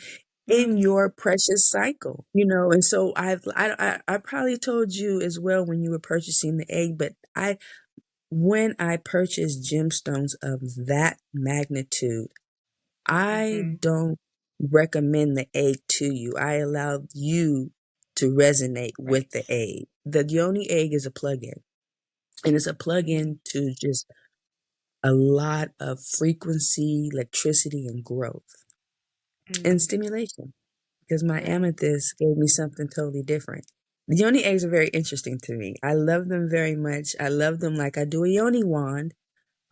[SPEAKER 3] in
[SPEAKER 1] Mm.
[SPEAKER 3] your precious cycle, and so I probably told you as well when you were purchasing the egg, but when I purchased gemstones of that magnitude, I
[SPEAKER 1] Mm-hmm.
[SPEAKER 3] don't recommend the egg to you. I allow you to resonate with the
[SPEAKER 1] Right.
[SPEAKER 3] egg. The Yoni egg is a plug-in, and it's a
[SPEAKER 1] Mm-hmm.
[SPEAKER 3] plug-in to just a lot of frequency, electricity, and growth and
[SPEAKER 1] Mm.
[SPEAKER 3] stimulation. Because my
[SPEAKER 1] Right.
[SPEAKER 3] amethyst gave me something totally different. The yoni eggs are very interesting to me. I love them very much. I love them like I do a yoni wand.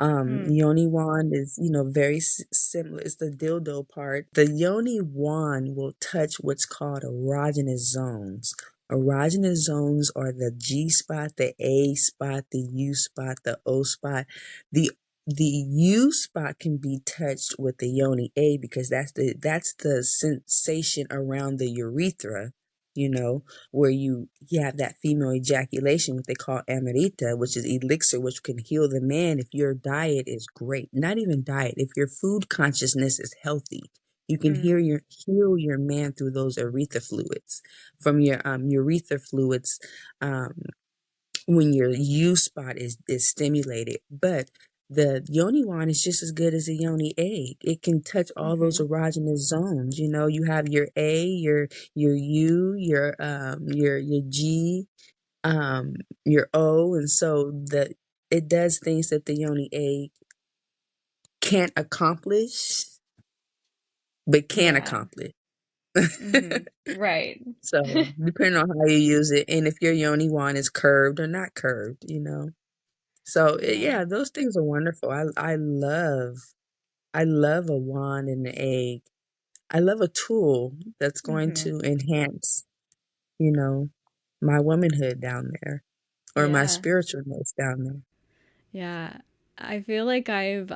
[SPEAKER 1] Mm.
[SPEAKER 3] Yoni wand is, very similar. It's the dildo part. The yoni wand will touch what's called erogenous zones. Erogenous zones are the G spot, the A spot, the U spot, the O spot. The the U spot can be touched with the yoni A because that's the sensation around the urethra, where you have that female ejaculation, what they call amarita, which is elixir, which can heal the man if your diet is great. Not even diet, if your food consciousness is healthy, you can
[SPEAKER 1] Mm.
[SPEAKER 3] heal your man through those urethra fluids, from your urethra fluids, um, when your U spot is stimulated. But the yoni wand is just as good as a yoni egg. It can touch all those
[SPEAKER 1] Mm-hmm.
[SPEAKER 3] erogenous zones. You have your A, your U, your G, your O, and so it does things that the yoni egg can't accomplish, but can
[SPEAKER 1] Yeah.
[SPEAKER 3] accomplish.
[SPEAKER 1] Mm-hmm. Right.
[SPEAKER 3] So depending on how you use it, and if your yoni wand is curved or not curved. So
[SPEAKER 1] Yeah.
[SPEAKER 3] yeah, those things are wonderful. I love a wand and an egg. I love a tool that's going
[SPEAKER 1] Mm-hmm.
[SPEAKER 3] to enhance, you know, my womanhood down there, or my
[SPEAKER 1] Yeah.
[SPEAKER 3] spiritualness down there.
[SPEAKER 1] Yeah. I feel like I've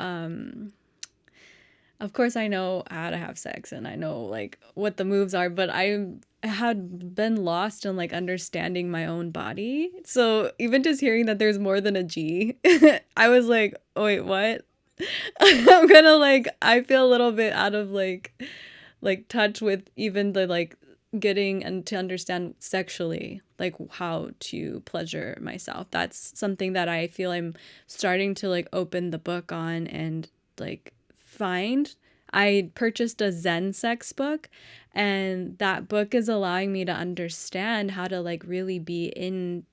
[SPEAKER 1] of course I know how to have sex and I know like what the moves are, but I had been lost in like understanding my own body. So even just hearing that there's more than a G, I was like, oh, wait, what? I'm gonna like I feel a little bit out of like touch with even the like getting and to understand sexually like how to pleasure myself. That's something that I feel I'm starting to like open the book on and like find. I purchased a Zen sex book, and that book is allowing me to understand how to like really be in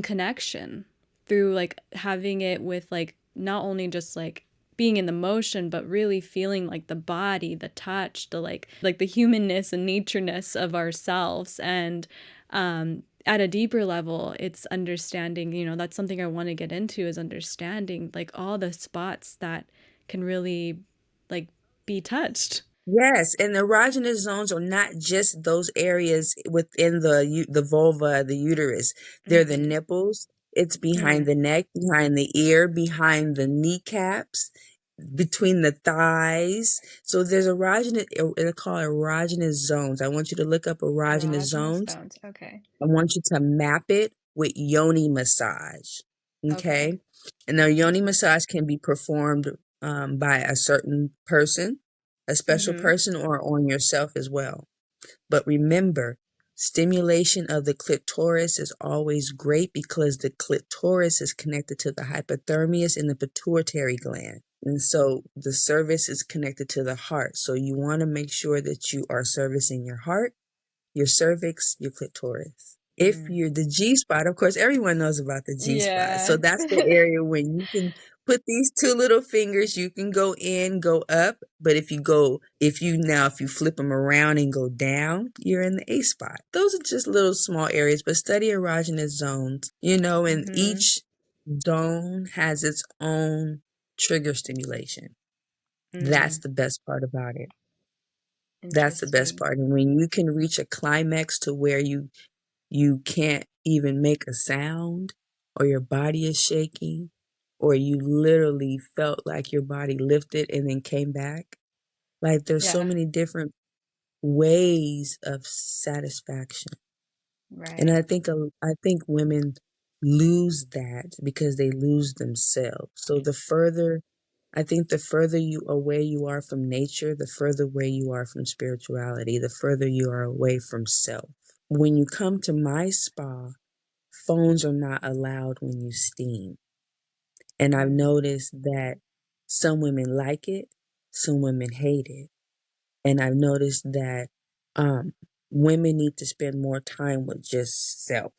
[SPEAKER 1] connection through like having it with like not only just like being in the motion but really feeling like the body, the touch, the like the humanness and natureness of ourselves. And at a deeper level, it's understanding, you know, that's something I want to get into, is understanding like all the spots that can really like be touched.
[SPEAKER 3] Yes, and erogenous zones are not just those areas within the vulva, the uterus. They're the
[SPEAKER 1] Mm-hmm.
[SPEAKER 3] nipples. It's behind the neck, behind the ear, behind the kneecaps, between the thighs. So there's erogenous, they're called erogenous zones. I want you to look up erogenous
[SPEAKER 1] Erogenous
[SPEAKER 3] zones.
[SPEAKER 1] zones. Okay.
[SPEAKER 3] I want you to map it with Yoni massage.
[SPEAKER 1] Okay.
[SPEAKER 3] Okay. And now Yoni massage can be performed by a certain person, a special
[SPEAKER 1] Mm-hmm.
[SPEAKER 3] person, or on yourself as well. But remember, stimulation of the clitoris is always great because the clitoris is connected to the hypothalamus and the pituitary gland. And so the service is connected to the heart. So you want to make sure that you are servicing your heart, your cervix, your clitoris. If you're the G spot, of course, everyone knows about the G spot. So
[SPEAKER 1] Yeah.
[SPEAKER 3] that's the area when you can put these two little fingers, you can go in, go up. But if you flip them around and go down, you're in the A spot. Those are just little small areas, but study erogenous zones, and
[SPEAKER 1] Mm-hmm.
[SPEAKER 3] each zone has its own trigger stimulation. That's
[SPEAKER 1] Mm.
[SPEAKER 3] the best part about it. That's the best
[SPEAKER 1] Interesting.
[SPEAKER 3] part. And when you can reach a climax to where you can't even make a sound, or your body is shaking, or you literally felt like your body lifted and then came back. Like there's so
[SPEAKER 1] Yeah.
[SPEAKER 3] many different ways of satisfaction. And
[SPEAKER 1] Right.
[SPEAKER 3] I think women lose that because they lose themselves. So the further you away you are from nature, the further away you are from spirituality, the further you are away from self. When you come to my spa, phones are not allowed when you steam. And I've
[SPEAKER 1] Mm.
[SPEAKER 3] noticed that some women like it, some women hate it. And I've noticed that um, women need to spend more time with just self.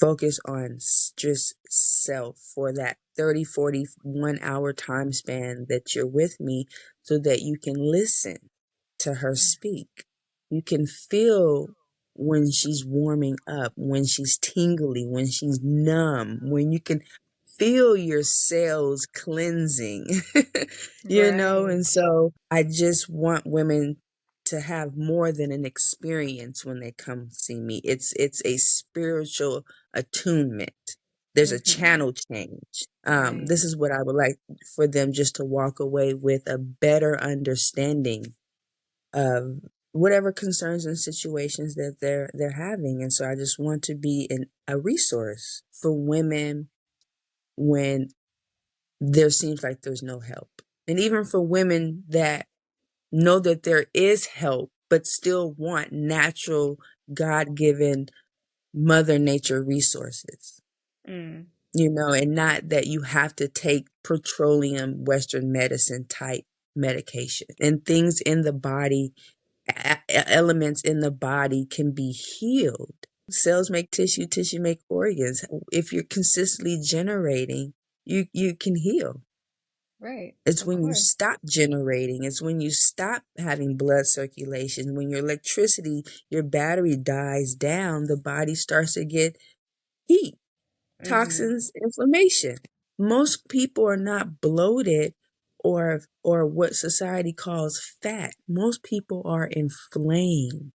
[SPEAKER 3] Focus on just self for that 30, 41 hour time span that you're with me, so that you can listen to her speak. You can feel when she's warming up, when she's tingly, when she's numb, when you can feel your cells cleansing,
[SPEAKER 1] Right.
[SPEAKER 3] and so I just want women to have more than an experience when they come see me. It's a spiritual attunement. There's a
[SPEAKER 1] Mm-hmm.
[SPEAKER 3] channel change.
[SPEAKER 1] Right.
[SPEAKER 3] This is what I would like for them just to walk away with: a better understanding of whatever concerns and situations that they're having. And so I just want to be a resource for women when there seems like there's no help. And even for women that know that there is help, but still want natural, God given, Mother Nature resources,
[SPEAKER 1] Mm.
[SPEAKER 3] and not that you have to take petroleum, Western medicine type medication. And things in the body, elements in the body can be healed. Cells make tissue, tissue make organs. If you're consistently generating, you can heal.
[SPEAKER 1] Right.
[SPEAKER 3] It's
[SPEAKER 1] Of
[SPEAKER 3] when you
[SPEAKER 1] course.
[SPEAKER 3] stop generating. It's when you stop having blood circulation. When your electricity, your battery dies down, the body starts to get heat,
[SPEAKER 1] Mm-hmm.
[SPEAKER 3] toxins, inflammation. Most people are not bloated or what society calls fat. Most people are inflamed.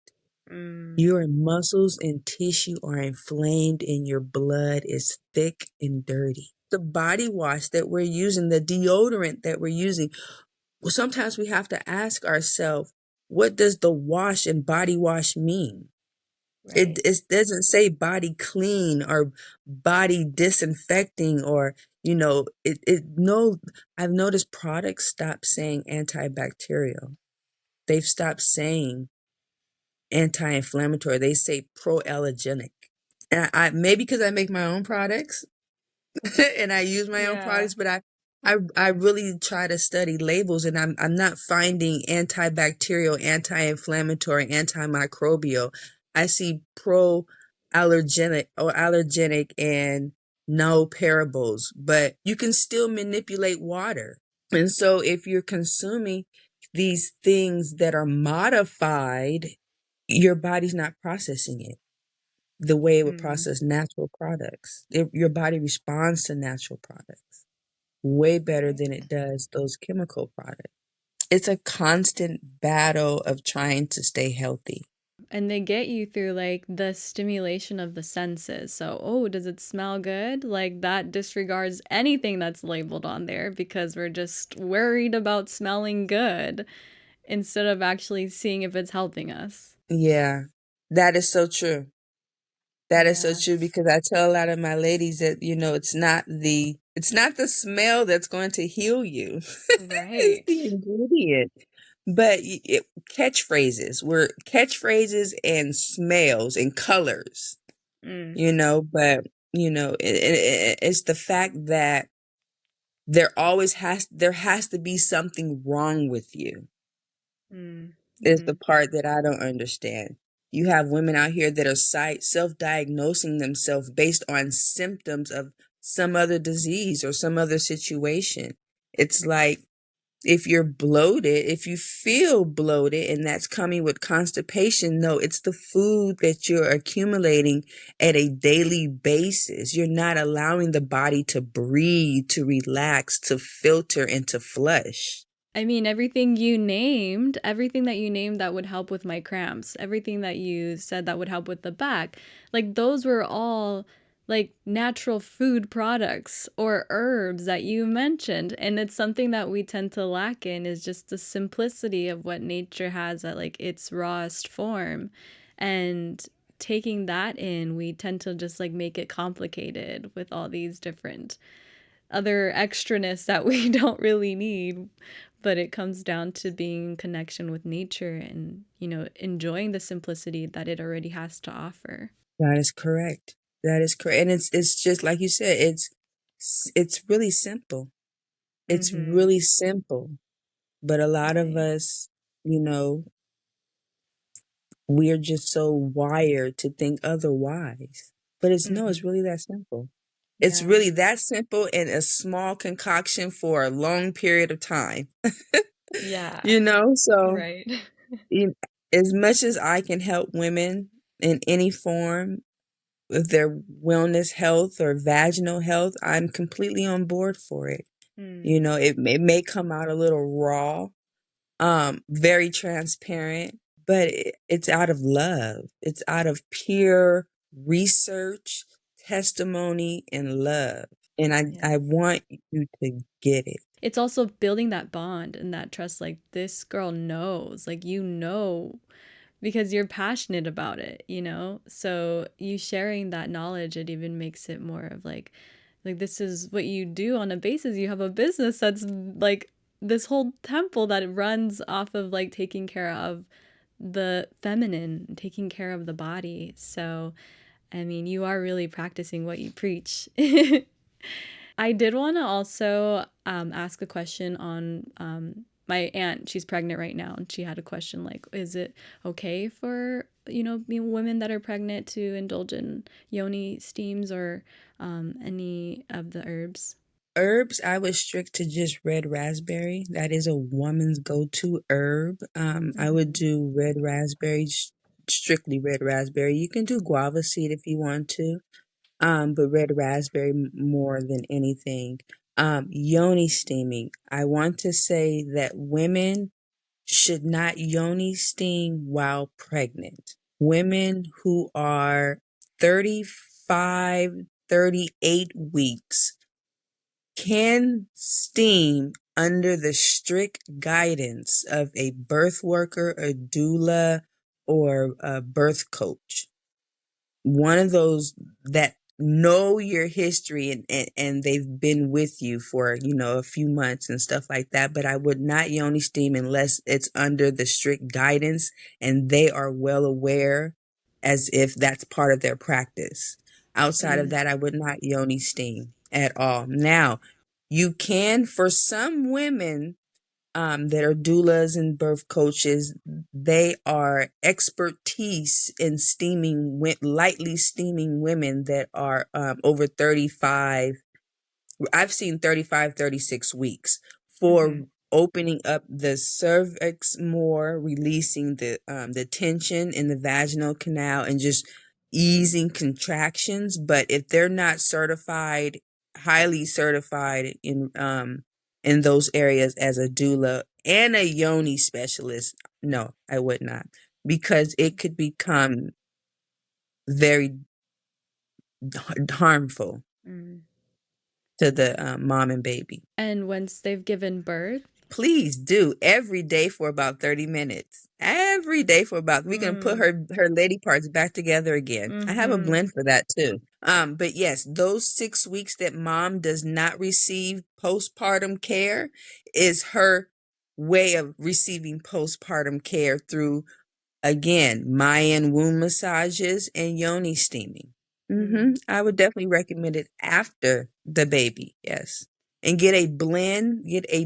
[SPEAKER 1] Mm.
[SPEAKER 3] Your muscles and tissue are inflamed and your blood is thick and dirty. The body wash that we're using, the deodorant that we're using, well, sometimes we have to ask ourselves, what does the wash and body wash mean?
[SPEAKER 1] Right.
[SPEAKER 3] It doesn't say body clean or body disinfecting or, no, I've noticed products stop saying antibacterial. They've stopped saying anti-inflammatory. They say pro-allergenic. And I maybe because I make my own products, and I use my own
[SPEAKER 1] Yeah.
[SPEAKER 3] products, but I really try to study labels, and I'm not finding antibacterial, anti-inflammatory, antimicrobial. I see pro-allergenic or allergenic and no parables, but you can still manipulate water. And so if you're consuming these things that are modified, your body's not processing it the way it would
[SPEAKER 1] Mm.
[SPEAKER 3] process natural products. Your body responds to natural products way better than it does those chemical products. It's a constant battle of trying to stay healthy.
[SPEAKER 1] And they get you through like the stimulation of the senses. So, oh, does it smell good? Like that disregards anything that's labeled on there because we're just worried about smelling good instead of actually seeing if it's helping us.
[SPEAKER 3] Yeah, that is so true. That is so
[SPEAKER 1] Yeah.
[SPEAKER 3] true because I tell a lot of my ladies that, it's not the smell that's going to heal you. It's
[SPEAKER 1] Right.
[SPEAKER 3] the ingredient. But catchphrases and smells and colors,
[SPEAKER 1] Mm.
[SPEAKER 3] but it's the fact that there has to be something wrong with you
[SPEAKER 1] Mm.
[SPEAKER 3] is the
[SPEAKER 1] Mm-hmm.
[SPEAKER 3] part that I don't understand. You have women out here that are self-diagnosing themselves based on symptoms of some other disease or some other situation. It's like if you're bloated, if you feel bloated and that's coming with constipation, no, it's the food that you're accumulating at a daily basis. You're not allowing the body to breathe, to relax, to filter, and to flush.
[SPEAKER 1] I mean, everything that you named that would help with my cramps, everything that you said that would help with the back, like those were all like natural food products or herbs that you mentioned. And it's something that we tend to lack in is just the simplicity of what nature has at like its rawest form. And taking that in, we tend to just like make it complicated with all these different other extraness that we don't really need, but it comes down to being in connection with nature and enjoying the simplicity that it already has to offer.
[SPEAKER 3] That is correct. That is correct. And it's just like you said, it's really simple. It's
[SPEAKER 1] Mm-hmm.
[SPEAKER 3] really simple. But a lot of
[SPEAKER 1] Right.
[SPEAKER 3] us, you know, we're just so wired to think otherwise. But it's
[SPEAKER 1] Mm-hmm.
[SPEAKER 3] really that simple. It's
[SPEAKER 1] Yeah.
[SPEAKER 3] really that simple in a small concoction for a long period of time.
[SPEAKER 1] Yeah.
[SPEAKER 3] So
[SPEAKER 1] Right.
[SPEAKER 3] you, as much as I can help women in any form with their wellness health or vaginal health, I'm completely on board for it.
[SPEAKER 1] Mm.
[SPEAKER 3] It may come out a little raw, very transparent, but it's out of love. It's out of pure research, testimony, and love. And I
[SPEAKER 1] Yes.
[SPEAKER 3] want you to get it.
[SPEAKER 1] It's also building that bond and that trust. Like, this girl knows, like, because you're passionate about it. So you sharing that knowledge, it even makes it more of like this is what you do on a basis. You have a business that's like this whole temple that runs off of like taking care of the feminine, taking care of the body. So I mean, you are really practicing what you preach. I did want to also ask a question on my aunt. She's pregnant right now, and she had a question like, is it okay for women that are pregnant to indulge in yoni steams or any of the herbs?
[SPEAKER 3] Herbs, I was strict to just red raspberry. That is a woman's go-to herb. I would
[SPEAKER 1] Mm-hmm.
[SPEAKER 3] do red raspberry, strictly red raspberry. You can do guava seed if you want to. But red raspberry more than anything. Yoni steaming. I want to say that women should not yoni steam while pregnant. Women who are 35, 38 weeks can steam under the strict guidance of a birth worker, a doula, or a birth coach. one of those that know your history and they've been with you for, a few months and stuff like that. But I would not yoni steam unless it's under the strict guidance and they are well aware, as if that's part of their practice. Outside of that, I would not yoni steam at all. Now, you can, for some women, that are doulas and birth coaches, they are expertise in lightly steaming women that are over 35. I've seen 35, 36 weeks for opening up the cervix more, releasing the tension in the vaginal canal and just easing contractions. But if they're not certified, highly certified in those areas as a doula and a yoni specialist, no, I would not, because it could become very harmful to the mom and baby.
[SPEAKER 1] And once they've given birth?
[SPEAKER 3] Please do every day for about 30 minutes. Every day for about, we can put her lady parts back together again. I have a blend for that too. But yes, those 6 weeks that mom does not receive postpartum care is her way of receiving postpartum care through, again, Mayan womb massages and yoni steaming. I would definitely recommend it after the baby, yes. And get a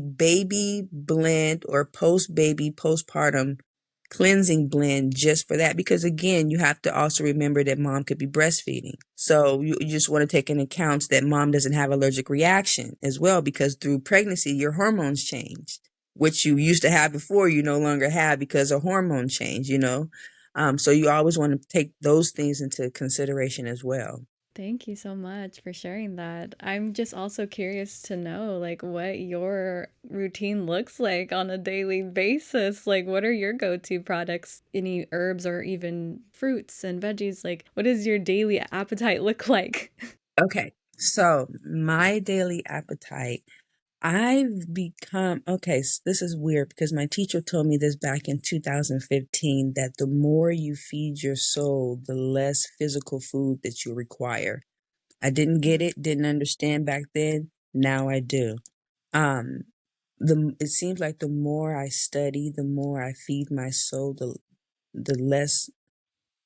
[SPEAKER 3] baby blend or postpartum cleansing blend just for that. Because again, you have to also remember that mom could be breastfeeding. So you just want to take into account that mom doesn't have allergic reaction as well, because through pregnancy, your hormones change. Which you used to have before, you no longer have because of hormone change, So you always want to take those things into consideration as well.
[SPEAKER 1] Thank you so much for sharing that. I'm just also curious to know, like, what your routine looks like on a daily basis. Like, what are your go-to products? Any herbs or even fruits and veggies? Like, what does your daily appetite look like?
[SPEAKER 3] Okay, so my daily appetite, I've become, okay, so this is weird because my teacher told me this back in 2015, that the more you feed your soul, the less physical food that you require. I didn't get it, didn't understand back then. Now I do. Um, it seems like the more I study, the more I feed my soul, the less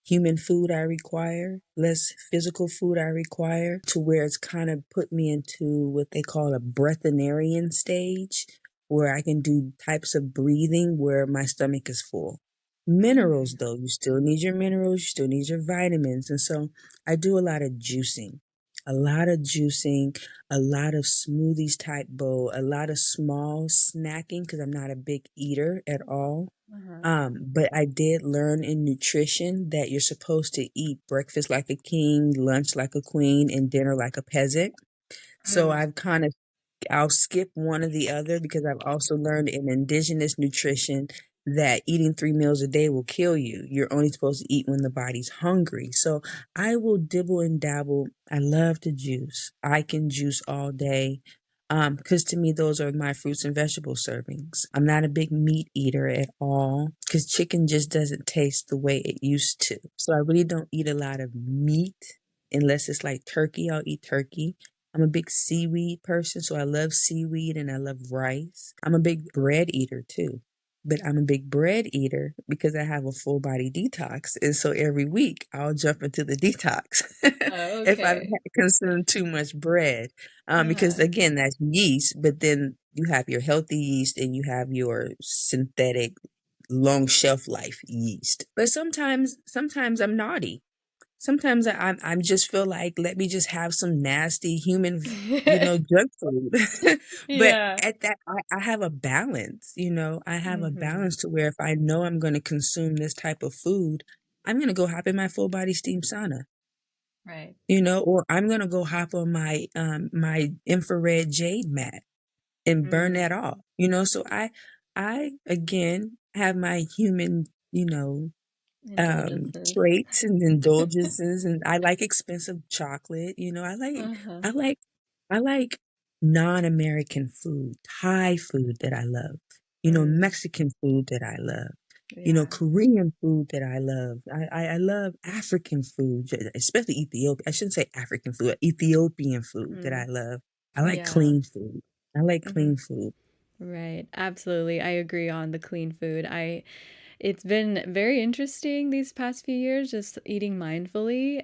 [SPEAKER 3] human food I require, less physical food I require, to where it's kind of put me into what they call a breathinarian stage, where I can do types of breathing where my stomach is full. Minerals, though, you still need your minerals, you still need your vitamins. And so I do a lot of juicing. A lot of juicing, a lot of smoothies type bowl, a lot of small snacking because I'm not a big eater at all. But I did learn in nutrition that you're supposed to eat breakfast like a king, lunch like a queen, and dinner like a peasant. So I'll skip one or the other because I've also learned in indigenous nutrition that eating 3 meals a day will kill you. You're only supposed to eat when the body's hungry. So I will dibble and dabble. I love to juice. I can juice all day. Because to me, those are my fruits and vegetable servings. I'm not a big meat eater at all because chicken just doesn't taste the way it used to. So I really don't eat a lot of meat unless it's like turkey. I'll eat turkey. I'm a big seaweed person, so I love seaweed and I love rice. I'm a big bread eater too. But I'm a big bread eater because I have a full body detox. And so every week I'll jump into the detox if I've consumed too much bread. Because again, that's yeast, but then you have your healthy yeast and you have your synthetic long shelf life yeast. But sometimes I'm naughty. Sometimes I'm just feel like, let me just have some nasty human, junk food. But
[SPEAKER 1] Yeah.
[SPEAKER 3] at that, I have a balance, I have a balance to where if I know I'm going to consume this type of food, I'm going to go hop in my full body steam sauna,
[SPEAKER 1] Right.
[SPEAKER 3] or I'm going to go hop on my infrared jade mat and burn that off, So I again have my human,
[SPEAKER 1] Indulgences.
[SPEAKER 3] traits and indulgences, and I like expensive chocolate. I like I like non-American food, Thai food that I love, Mexican food that I love.
[SPEAKER 1] Yeah.
[SPEAKER 3] Korean food that I love. I love African food, especially Ethiopia. I shouldn't say African food, Ethiopian food that I
[SPEAKER 1] Mm.
[SPEAKER 3] love. I like
[SPEAKER 1] Yeah.
[SPEAKER 3] clean food. I like
[SPEAKER 1] Hmm.
[SPEAKER 3] clean food.
[SPEAKER 1] Right. Absolutely. I agree on the clean food. It's been very interesting these past few years just eating mindfully.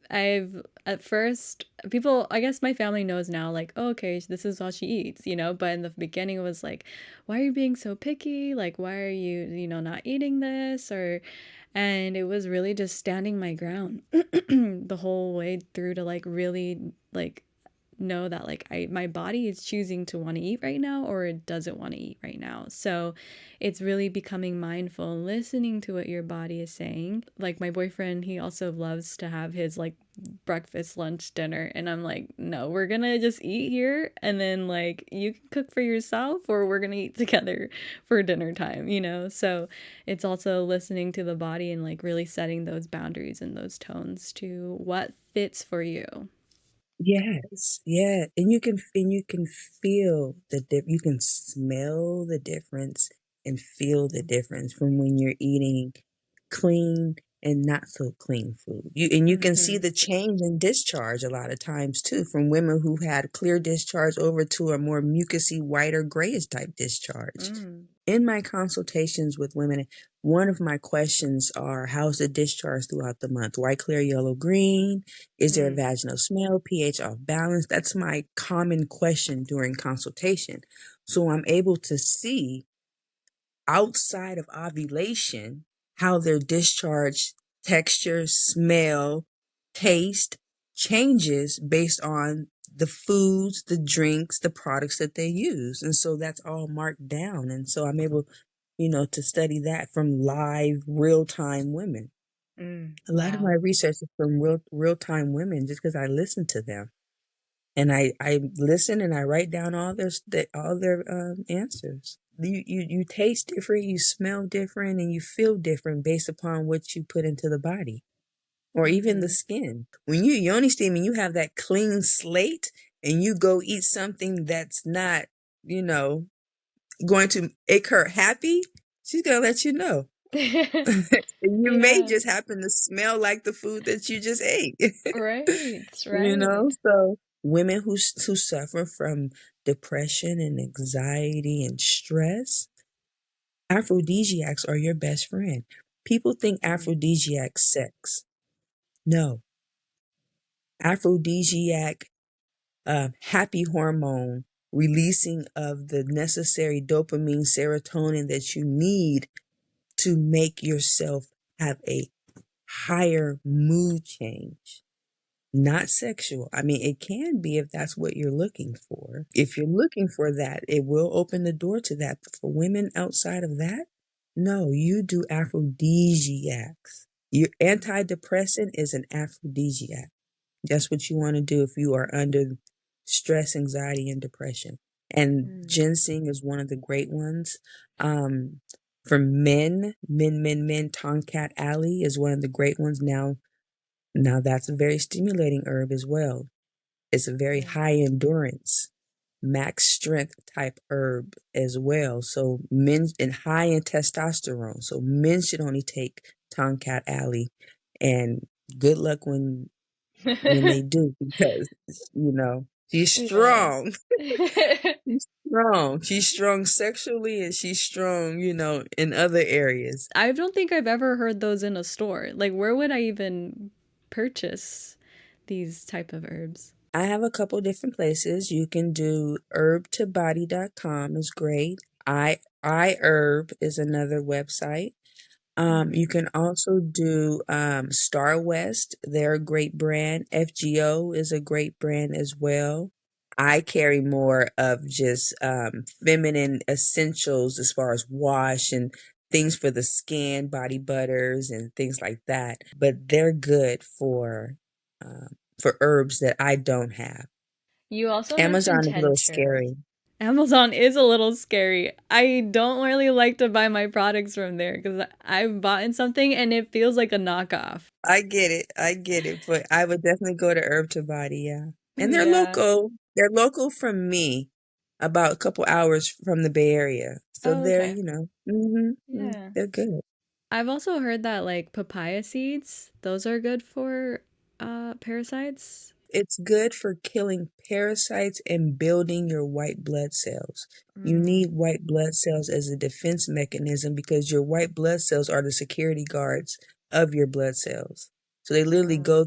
[SPEAKER 1] I've at first people, I guess my family knows now, like, oh, okay, this is what she eats, but in the beginning it was like, why are you being so picky? Like, why are you, not eating this? And it was really just standing my ground the whole way through to like really like know that like my body is choosing to want to eat right now or it doesn't want to eat right now. So it's really becoming mindful and listening to what your body is saying. Like my boyfriend, he also loves to have his like breakfast, lunch, dinner, and I'm like, no, we're gonna just eat here and then like you can cook for yourself or we're gonna eat together for dinner time. So it's also listening to the body and like really setting those boundaries and those tones to what fits for you.
[SPEAKER 3] Yes, yeah, and you can feel you can smell the difference and feel the difference from when you're eating clean and not so clean food. You can see
[SPEAKER 1] Mm-hmm.
[SPEAKER 3] the change in discharge a lot of times too, from women who had clear discharge over to a more mucousy, whiter, grayish type discharge.
[SPEAKER 1] Mm.
[SPEAKER 3] In my consultations with women, one of my questions are, how's the discharge throughout the month? White, clear, yellow, green? Is there a
[SPEAKER 1] Mm.
[SPEAKER 3] vaginal smell? pH off balance? That's my common question during consultation. So I'm able to see outside of ovulation how their discharge texture, smell, taste changes based on the foods, the drinks, the products that they use. And so that's all marked down. And so I'm able, to study that from live, real-time women.
[SPEAKER 1] Mm.
[SPEAKER 3] A lot of my
[SPEAKER 1] Wow.
[SPEAKER 3] research is from real-time women just because I listen to them. And I listen and I write down all their answers. You taste different, you smell different, and you feel different based upon what you put into the body or even the
[SPEAKER 1] Mm-hmm.
[SPEAKER 3] skin. When you Yoni steam and you have that clean slate and you go eat something that's not, you know, going to make her happy, she's gonna let you know. And you may
[SPEAKER 1] Yeah.
[SPEAKER 3] just happen to smell like the food that you just ate.
[SPEAKER 1] Right. Right.
[SPEAKER 3] So women who suffer from depression and anxiety and stress, aphrodisiacs are your best friend. People think
[SPEAKER 1] Mm.
[SPEAKER 3] aphrodisiac sex. No, aphrodisiac, happy hormone releasing of the necessary dopamine, serotonin that you need to make yourself have a higher mood change. Not sexual. I mean, it can be if that's what you're looking for. If you're looking for that, it will open the door to that. But for women outside of that, no, you do aphrodisiacs. Your antidepressant is an aphrodisiac. That's what you want to do if you are under stress, anxiety, and depression. And
[SPEAKER 1] Mm.
[SPEAKER 3] ginseng is one of the great ones. Um, for men, Tonkat alley is one of the great ones. Now that's a very stimulating herb as well. It's a very
[SPEAKER 1] Yeah.
[SPEAKER 3] high endurance, max strength type herb as well. So men and high in testosterone. So men should only take Tonkat alley, and good luck when they do because she's
[SPEAKER 1] Yeah.
[SPEAKER 3] strong. She's strong. She's strong sexually and she's strong, in other areas.
[SPEAKER 1] I don't think I've ever heard those in a store. Like, where would I even purchase these type of herbs?
[SPEAKER 3] I have a couple different places. You can do herbtobody.com is great. I herb is another website. You
[SPEAKER 1] Mm.
[SPEAKER 3] can also do Star West. They're a great brand. FGO is a great brand as well. I carry more of just feminine essentials as far as wash and things for the skin, body butters and things like that. But they're good for herbs that I don't have.
[SPEAKER 1] You also mentioned
[SPEAKER 3] Amazon is a little
[SPEAKER 1] tinctures.
[SPEAKER 3] scary.
[SPEAKER 1] Amazon is a little scary. I don't really like to buy my products from there because I've bought in something and it feels like a knockoff.
[SPEAKER 3] I get it, but I would definitely go to Herb to Body, yeah. And they're
[SPEAKER 1] Yeah.
[SPEAKER 3] local. They're local from me. about a couple hours from the Bay Area. So
[SPEAKER 1] Oh,
[SPEAKER 3] they're,
[SPEAKER 1] okay. Yeah.
[SPEAKER 3] they're good.
[SPEAKER 1] I've also heard that like papaya seeds, those are good for parasites.
[SPEAKER 3] It's good for killing parasites and building your white blood cells. You
[SPEAKER 1] Mm.
[SPEAKER 3] need white blood cells as a defense mechanism because your white blood cells are the security guards of your blood cells. So
[SPEAKER 1] Oh,
[SPEAKER 3] they literally go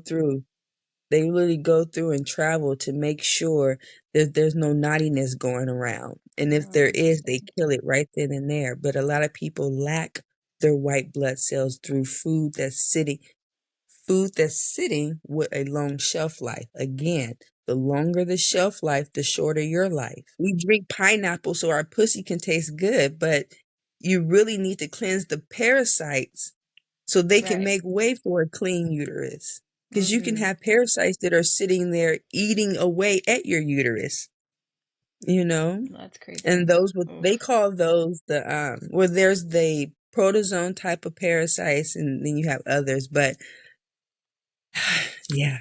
[SPEAKER 3] through and travel to make sure that there's no naughtiness going around. And if
[SPEAKER 1] oh,
[SPEAKER 3] there is, they
[SPEAKER 1] interesting.
[SPEAKER 3] kill it right then and there. But a lot of people lack their white blood cells through food that's sitting with a long shelf life. Again, the longer the shelf life, the shorter your life. We drink pineapple so our pussy can taste good, but you really need to cleanse the parasites so they can
[SPEAKER 1] Right.
[SPEAKER 3] make way for a clean uterus. Because you can
[SPEAKER 1] Mm-hmm.
[SPEAKER 3] have parasites that are sitting there eating away at your uterus, you know?
[SPEAKER 1] That's
[SPEAKER 3] And
[SPEAKER 1] crazy.
[SPEAKER 3] those what they
[SPEAKER 1] Oof.
[SPEAKER 3] call those the well there's the protozoan type of parasites and then you have others, but yeah,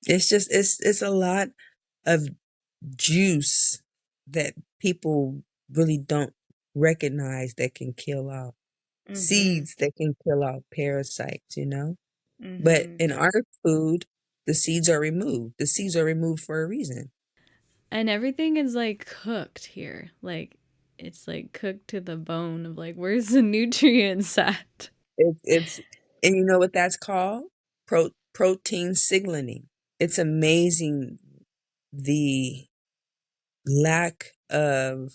[SPEAKER 3] it's a lot of juice that people really don't recognize that can kill off
[SPEAKER 1] Mm-hmm.
[SPEAKER 3] seeds that can kill off parasites, you know? But
[SPEAKER 1] Mm-hmm.
[SPEAKER 3] in our food, the seeds are removed. The seeds are removed for a reason.
[SPEAKER 1] And everything is like cooked here. Like it's like cooked to the bone of like where's the nutrients at?
[SPEAKER 3] It's and you know what that's called? Protein signaling. It's amazing the lack of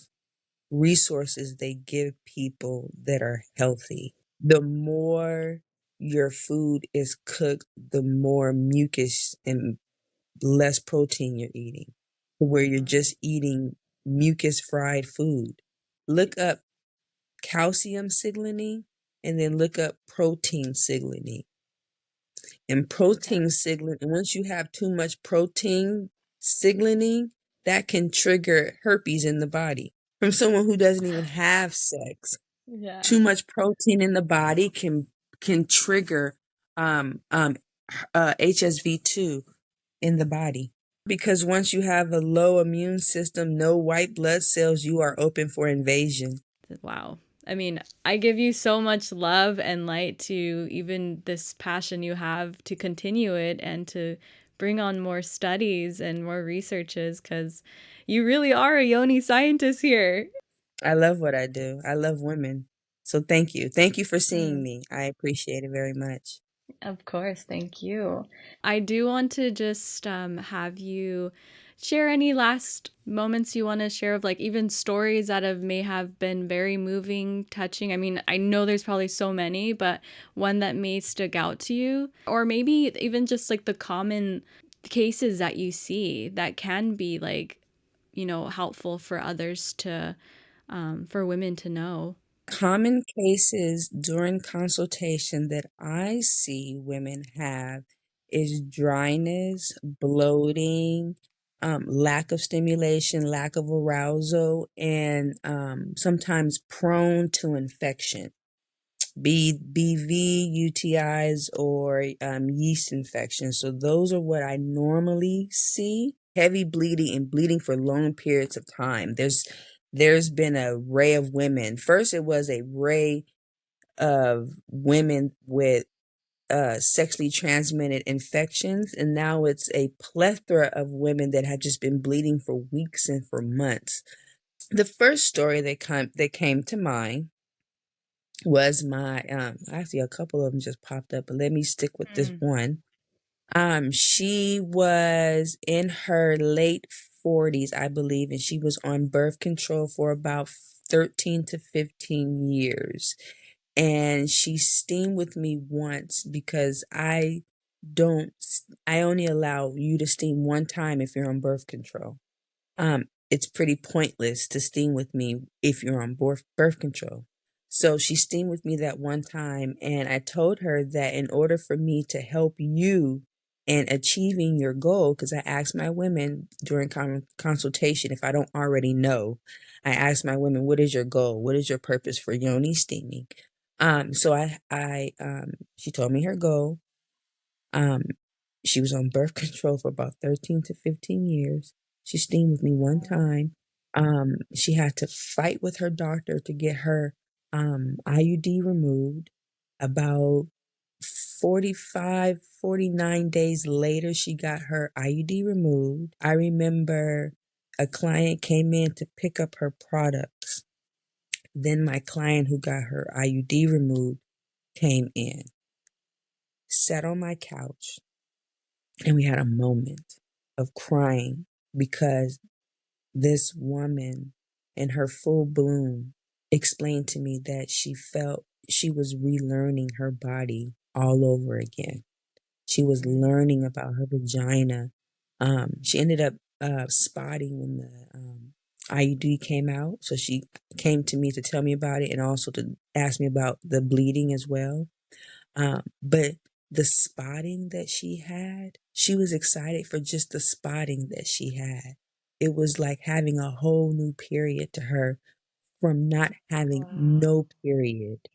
[SPEAKER 3] resources they give people that are healthy. The more your food is cooked, the more mucus and less protein you're eating, where you're just eating mucus fried food. Look up calcium signaling and then look up protein signaling. And
[SPEAKER 1] Okay.
[SPEAKER 3] protein signaling, and once you have too much protein signaling, that can trigger herpes in the body from someone who doesn't even have sex.
[SPEAKER 1] Yeah.
[SPEAKER 3] Too much protein in the body can trigger um, um, HSV2 in the body. Because once you have a low immune system, no white blood cells, you are open for invasion.
[SPEAKER 1] Wow. I mean, I give you so much love and light to even this passion you have to continue it and to bring on more studies and more researches because you really are a Yoni scientist here.
[SPEAKER 3] I love what I do. I love women. So thank you. Thank you for seeing
[SPEAKER 1] Mm.
[SPEAKER 3] me. I appreciate it very much.
[SPEAKER 1] Of course, thank you. I do want to just have you share any last moments you want to share of like even stories that have may have been very moving, touching. I mean, I know there's probably so many, but one that may stick out to you, or maybe even just like the common cases that you see that can be like, helpful for others to, for women to know.
[SPEAKER 3] Common cases during consultation that I see women have is dryness, bloating, lack of stimulation, lack of arousal, and sometimes prone to infection. BV, UTIs, or yeast infections. So those are what I normally see. Heavy bleeding and bleeding for long periods of time. There's been a ray of women. First, it was a ray of women with sexually transmitted infections, and now it's a plethora of women that have just been bleeding for weeks and for months. The first story that came to mind was my actually a couple of them just popped up, but let me stick with this
[SPEAKER 1] Mm.
[SPEAKER 3] one. She was in her late 40s, I believe, and she was on birth control for about 13 to 15 years. And she steamed with me once because don't I only allow you to steam one time if you're on birth control. It's pretty pointless to steam with me if you're on birth control. So she steamed with me that one time, and I told her that in order for me to help you in achieving your goal, because I asked my women during consultation if I don't already know, I asked my women, "What is your goal? What is your purpose for yoni steaming?" She told me her goal. Um, she was on birth control for about 13 to 15 years. She steamed with me one time. She had to fight with her doctor to get her IUD removed. About 49 days later, she got her IUD removed. I remember a client came in to pick up her products. Then my client who got her IUD removed came in, sat on my couch, and we had a moment of crying because this woman in her full bloom explained to me that she felt she was relearning her body all over again. She was learning about her vagina. She ended up spotting when the IUD came out. So she came to me to tell me about it and also to ask me about the bleeding as well. But the spotting that she had, she was excited for just the spotting that she had. It was like having a whole new period to her from not having no period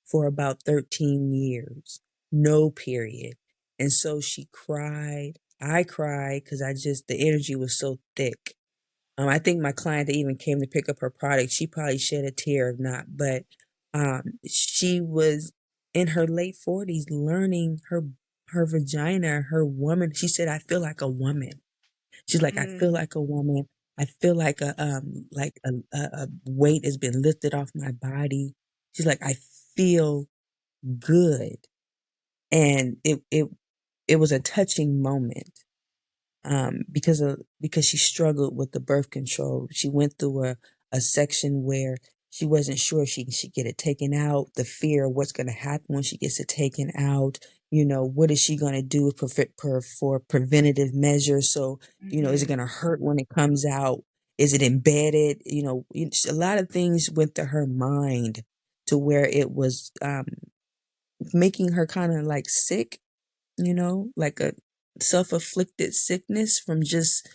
[SPEAKER 3] for about 13 years. No period. And so she cried. I cried because the energy was so thick. I think my client that even came to pick up her product, she probably shed a tear if not, but she was in her late 40s learning her vagina, her woman. She said, I feel like a woman. She's like, I feel like a woman. I feel like a weight has been lifted off my body. She's like, I feel good. And it was a touching moment because she struggled with the birth control. She went through a section where she wasn't sure if she should get it taken out, the fear of what's going to happen when she gets it taken out. What is she going to do for preventative measures? So, is it going to hurt when it comes out? Is it embedded? A lot of things went to her mind to where it was making her kind of like sick, like a self-afflicted sickness from just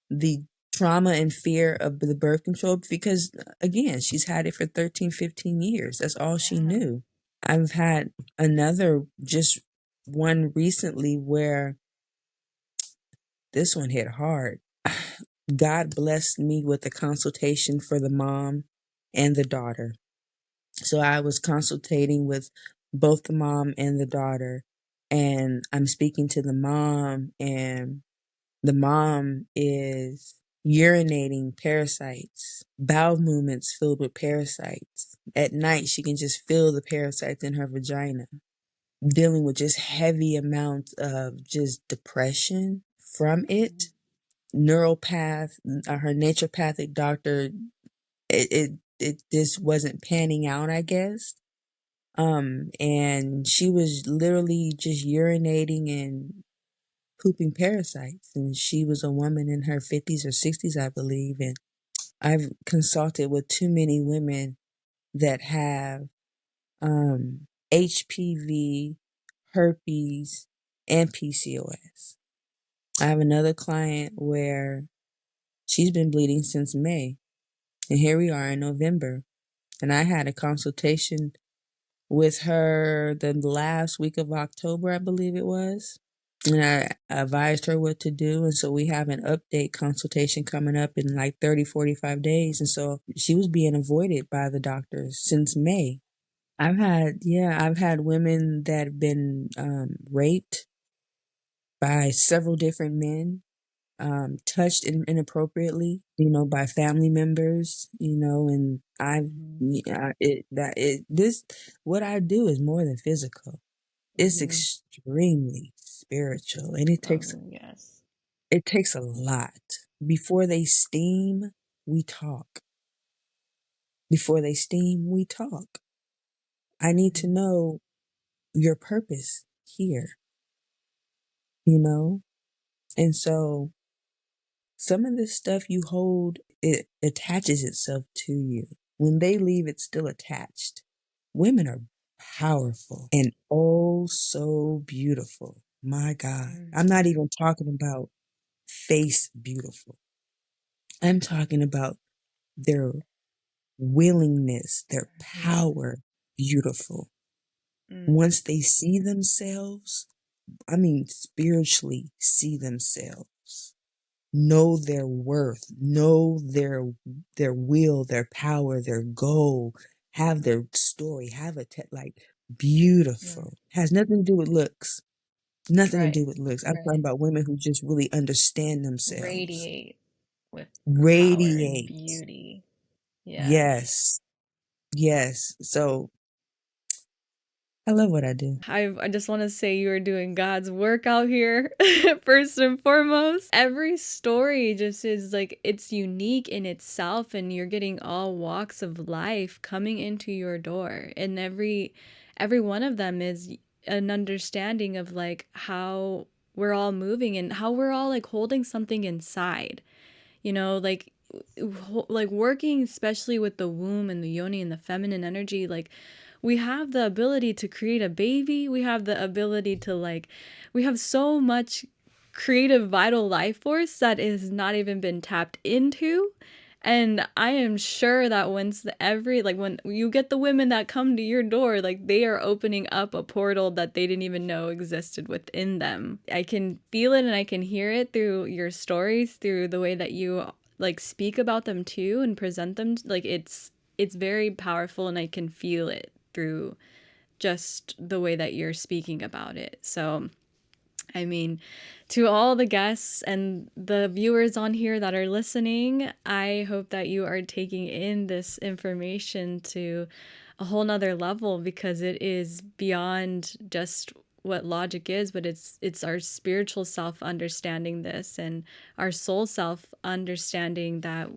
[SPEAKER 3] the trauma and fear of the birth control because again she's had it for 13, 15 years. That's all she knew. I've had another, just one recently, where this one hit hard. God blessed me with a consultation for the mom and the daughter. So I was consultating with both the mom and the daughter, and I'm speaking to the mom, and the mom is urinating parasites, bowel movements filled with parasites. At night, she can just feel the parasites in her vagina, dealing with just heavy amounts of just depression from it. Neuropath, her naturopathic doctor, it just wasn't panning out, I guess. And she was literally just urinating and pooping parasites. And she was a woman in her 50s or 60s, I believe. And I've consulted with too many women that have HPV, herpes, and PCOS. I have another client where she's been bleeding since May. And here we are in November. And I had a consultation with her the last week of October, I believe it was. And I advised her what to do. And so we have an update consultation coming up in like 30, 45 days. And so she was being avoided by the doctors since May. I've had women that have been raped by several different men, touched inappropriately, by family members, and what I do is more than physical. It's extremely spiritual, and it takes a lot. Before they steam, we talk. Before they steam, we talk. I need to know your purpose here, And so some of this stuff you hold, it attaches itself to you. When they leave, it's still attached. Women are powerful and oh so beautiful. My God. I'm not even talking about face beautiful. I'm talking about their willingness, their power beautiful. Once they see themselves, spiritually see themselves, know their worth, know their will, their power, their goal, have their story, have a like beautiful. Has nothing to do with looks. Nothing to
[SPEAKER 1] Right.
[SPEAKER 3] do with looks. I'm talking
[SPEAKER 1] Right.
[SPEAKER 3] about women who just really understand themselves.
[SPEAKER 1] Radiate with power and
[SPEAKER 3] Radiate.
[SPEAKER 1] beauty. Yes.
[SPEAKER 3] Yes. Yes. So I love what I do.
[SPEAKER 1] I just want to say you are doing God's work out here, first and foremost. Every story just is like, it's unique in itself, and you're getting all walks of life coming into your door. And every one of them is an understanding of like how we're all moving and how we're all like holding something inside. Like working especially with the womb and the yoni and the feminine energy, like we have the ability to create a baby. We have the ability to we have so much creative vital life force that has not even been tapped into. And I am sure that when you get the women that come to your door, like they are opening up a portal that they didn't even know existed within them. I can feel it and I can hear it through your stories, through the way that you like speak about them too and present them. Like it's very powerful, and I can feel it through just the way that you're speaking about it. So I mean, to all the guests and the viewers on here that are listening, I hope that you are taking in this information to a whole nother level, because it is beyond just what logic is, but it's our spiritual self understanding this, and our soul self understanding that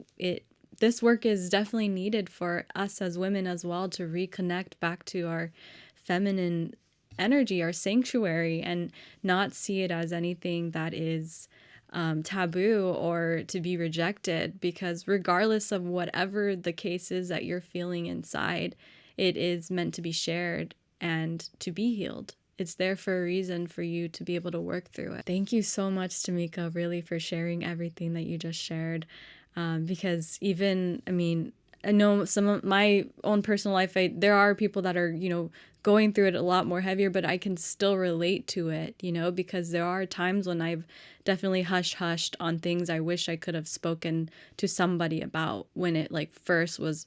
[SPEAKER 1] this work is definitely needed for us as women as well, to reconnect back to our feminine energy, our sanctuary, and not see it as anything that is taboo or to be rejected, because regardless of whatever the case is that you're feeling inside, it is meant to be shared and to be healed. It's there for a reason, for you to be able to work through it. Thank you so much, Tamika, really, for sharing everything that you just shared. Because even, I mean, I know some of my own personal life, there are people that are, going through it a lot more heavier, but I can still relate to it, because there are times when I've definitely hushed on things I wish I could have spoken to somebody about when it like first was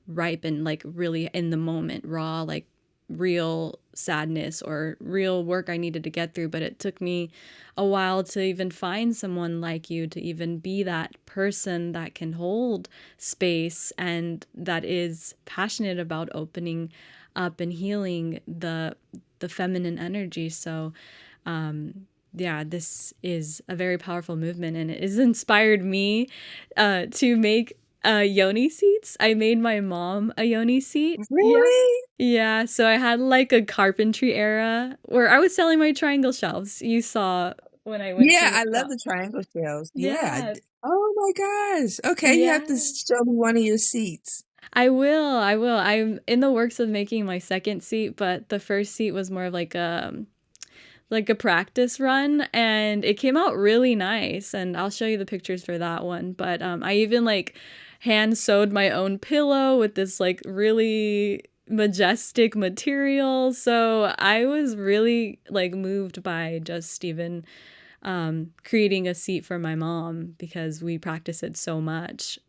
[SPEAKER 1] ripe and like really in the moment, raw, like real sadness or real work I needed to get through. But it took me a while to even find someone like you, to even be that person that can hold space and that is passionate about opening up and healing the feminine energy. So yeah, this is a very powerful movement, and it has inspired me to make Yoni seats. I made my mom a Yoni seat. Yeah.
[SPEAKER 3] Really?
[SPEAKER 1] Yeah, so I had like a carpentry era where I was selling my triangle shelves. You saw when I went to
[SPEAKER 3] Yeah,
[SPEAKER 1] your
[SPEAKER 3] I love
[SPEAKER 1] shop.
[SPEAKER 3] the triangle shells. Yeah.
[SPEAKER 1] Yeah.
[SPEAKER 3] Oh my gosh. Okay, you have to
[SPEAKER 1] Yeah.
[SPEAKER 3] show me one of your seats.
[SPEAKER 1] I will. I will. I'm in the works of making my second seat, but the first seat was more of like a practice run, and it came out really nice, and I'll show you the pictures for that one. But I even like hand sewed my own pillow with this like really majestic material. So I was really like moved by just even creating a seat for my mom, because we practice it so much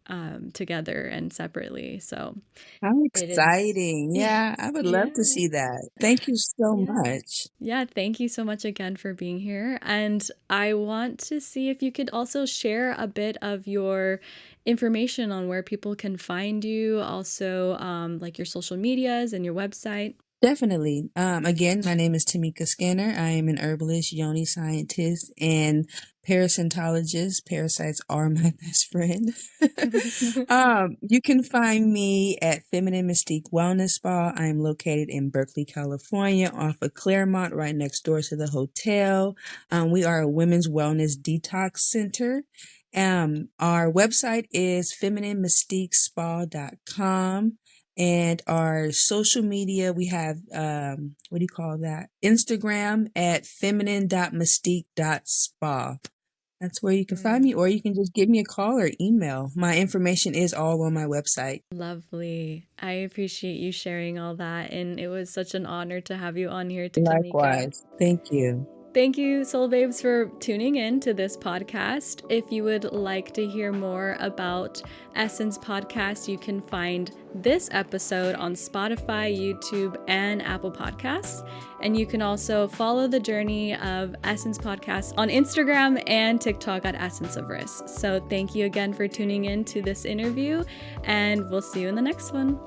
[SPEAKER 1] together and separately. So
[SPEAKER 3] How
[SPEAKER 1] it is.
[SPEAKER 3] exciting. Yeah, I would love to
[SPEAKER 1] Yeah.
[SPEAKER 3] see that. Thank you so
[SPEAKER 1] Yeah.
[SPEAKER 3] much.
[SPEAKER 1] Yeah, thank you so much again for being here. And I want to see if you could also share a bit of your information on where people can find you, also like your social medias and your website.
[SPEAKER 3] Definitely. Again, my name is Tamika Skinner. I am an herbalist, Yoni scientist, and parasitologist. Parasites are my best friend. You can find me at Feminine Mystique Wellness Spa. I am located in Berkeley, California, off of Claremont, right next door to the hotel. We are a women's wellness detox center. Our website is femininemystiquespa.com. And our social media, we have, what do you call that? Instagram at feminine.mystique.spa. That's where you can find me, or you can just give me a call or email. My information is all on my website.
[SPEAKER 1] Lovely. I appreciate you sharing all that. And it was such an honor to have you on here, Tamika.
[SPEAKER 3] Likewise. Thank you.
[SPEAKER 1] Thank you, Soul Babes, for tuning in to this podcast. If you would like to hear more about Essence Podcast, you can find this episode on Spotify, YouTube, and Apple Podcasts. And you can also follow the journey of Essence Podcast on Instagram and TikTok at Essence of Riss. So thank you again for tuning in to this interview, and we'll see you in the next one.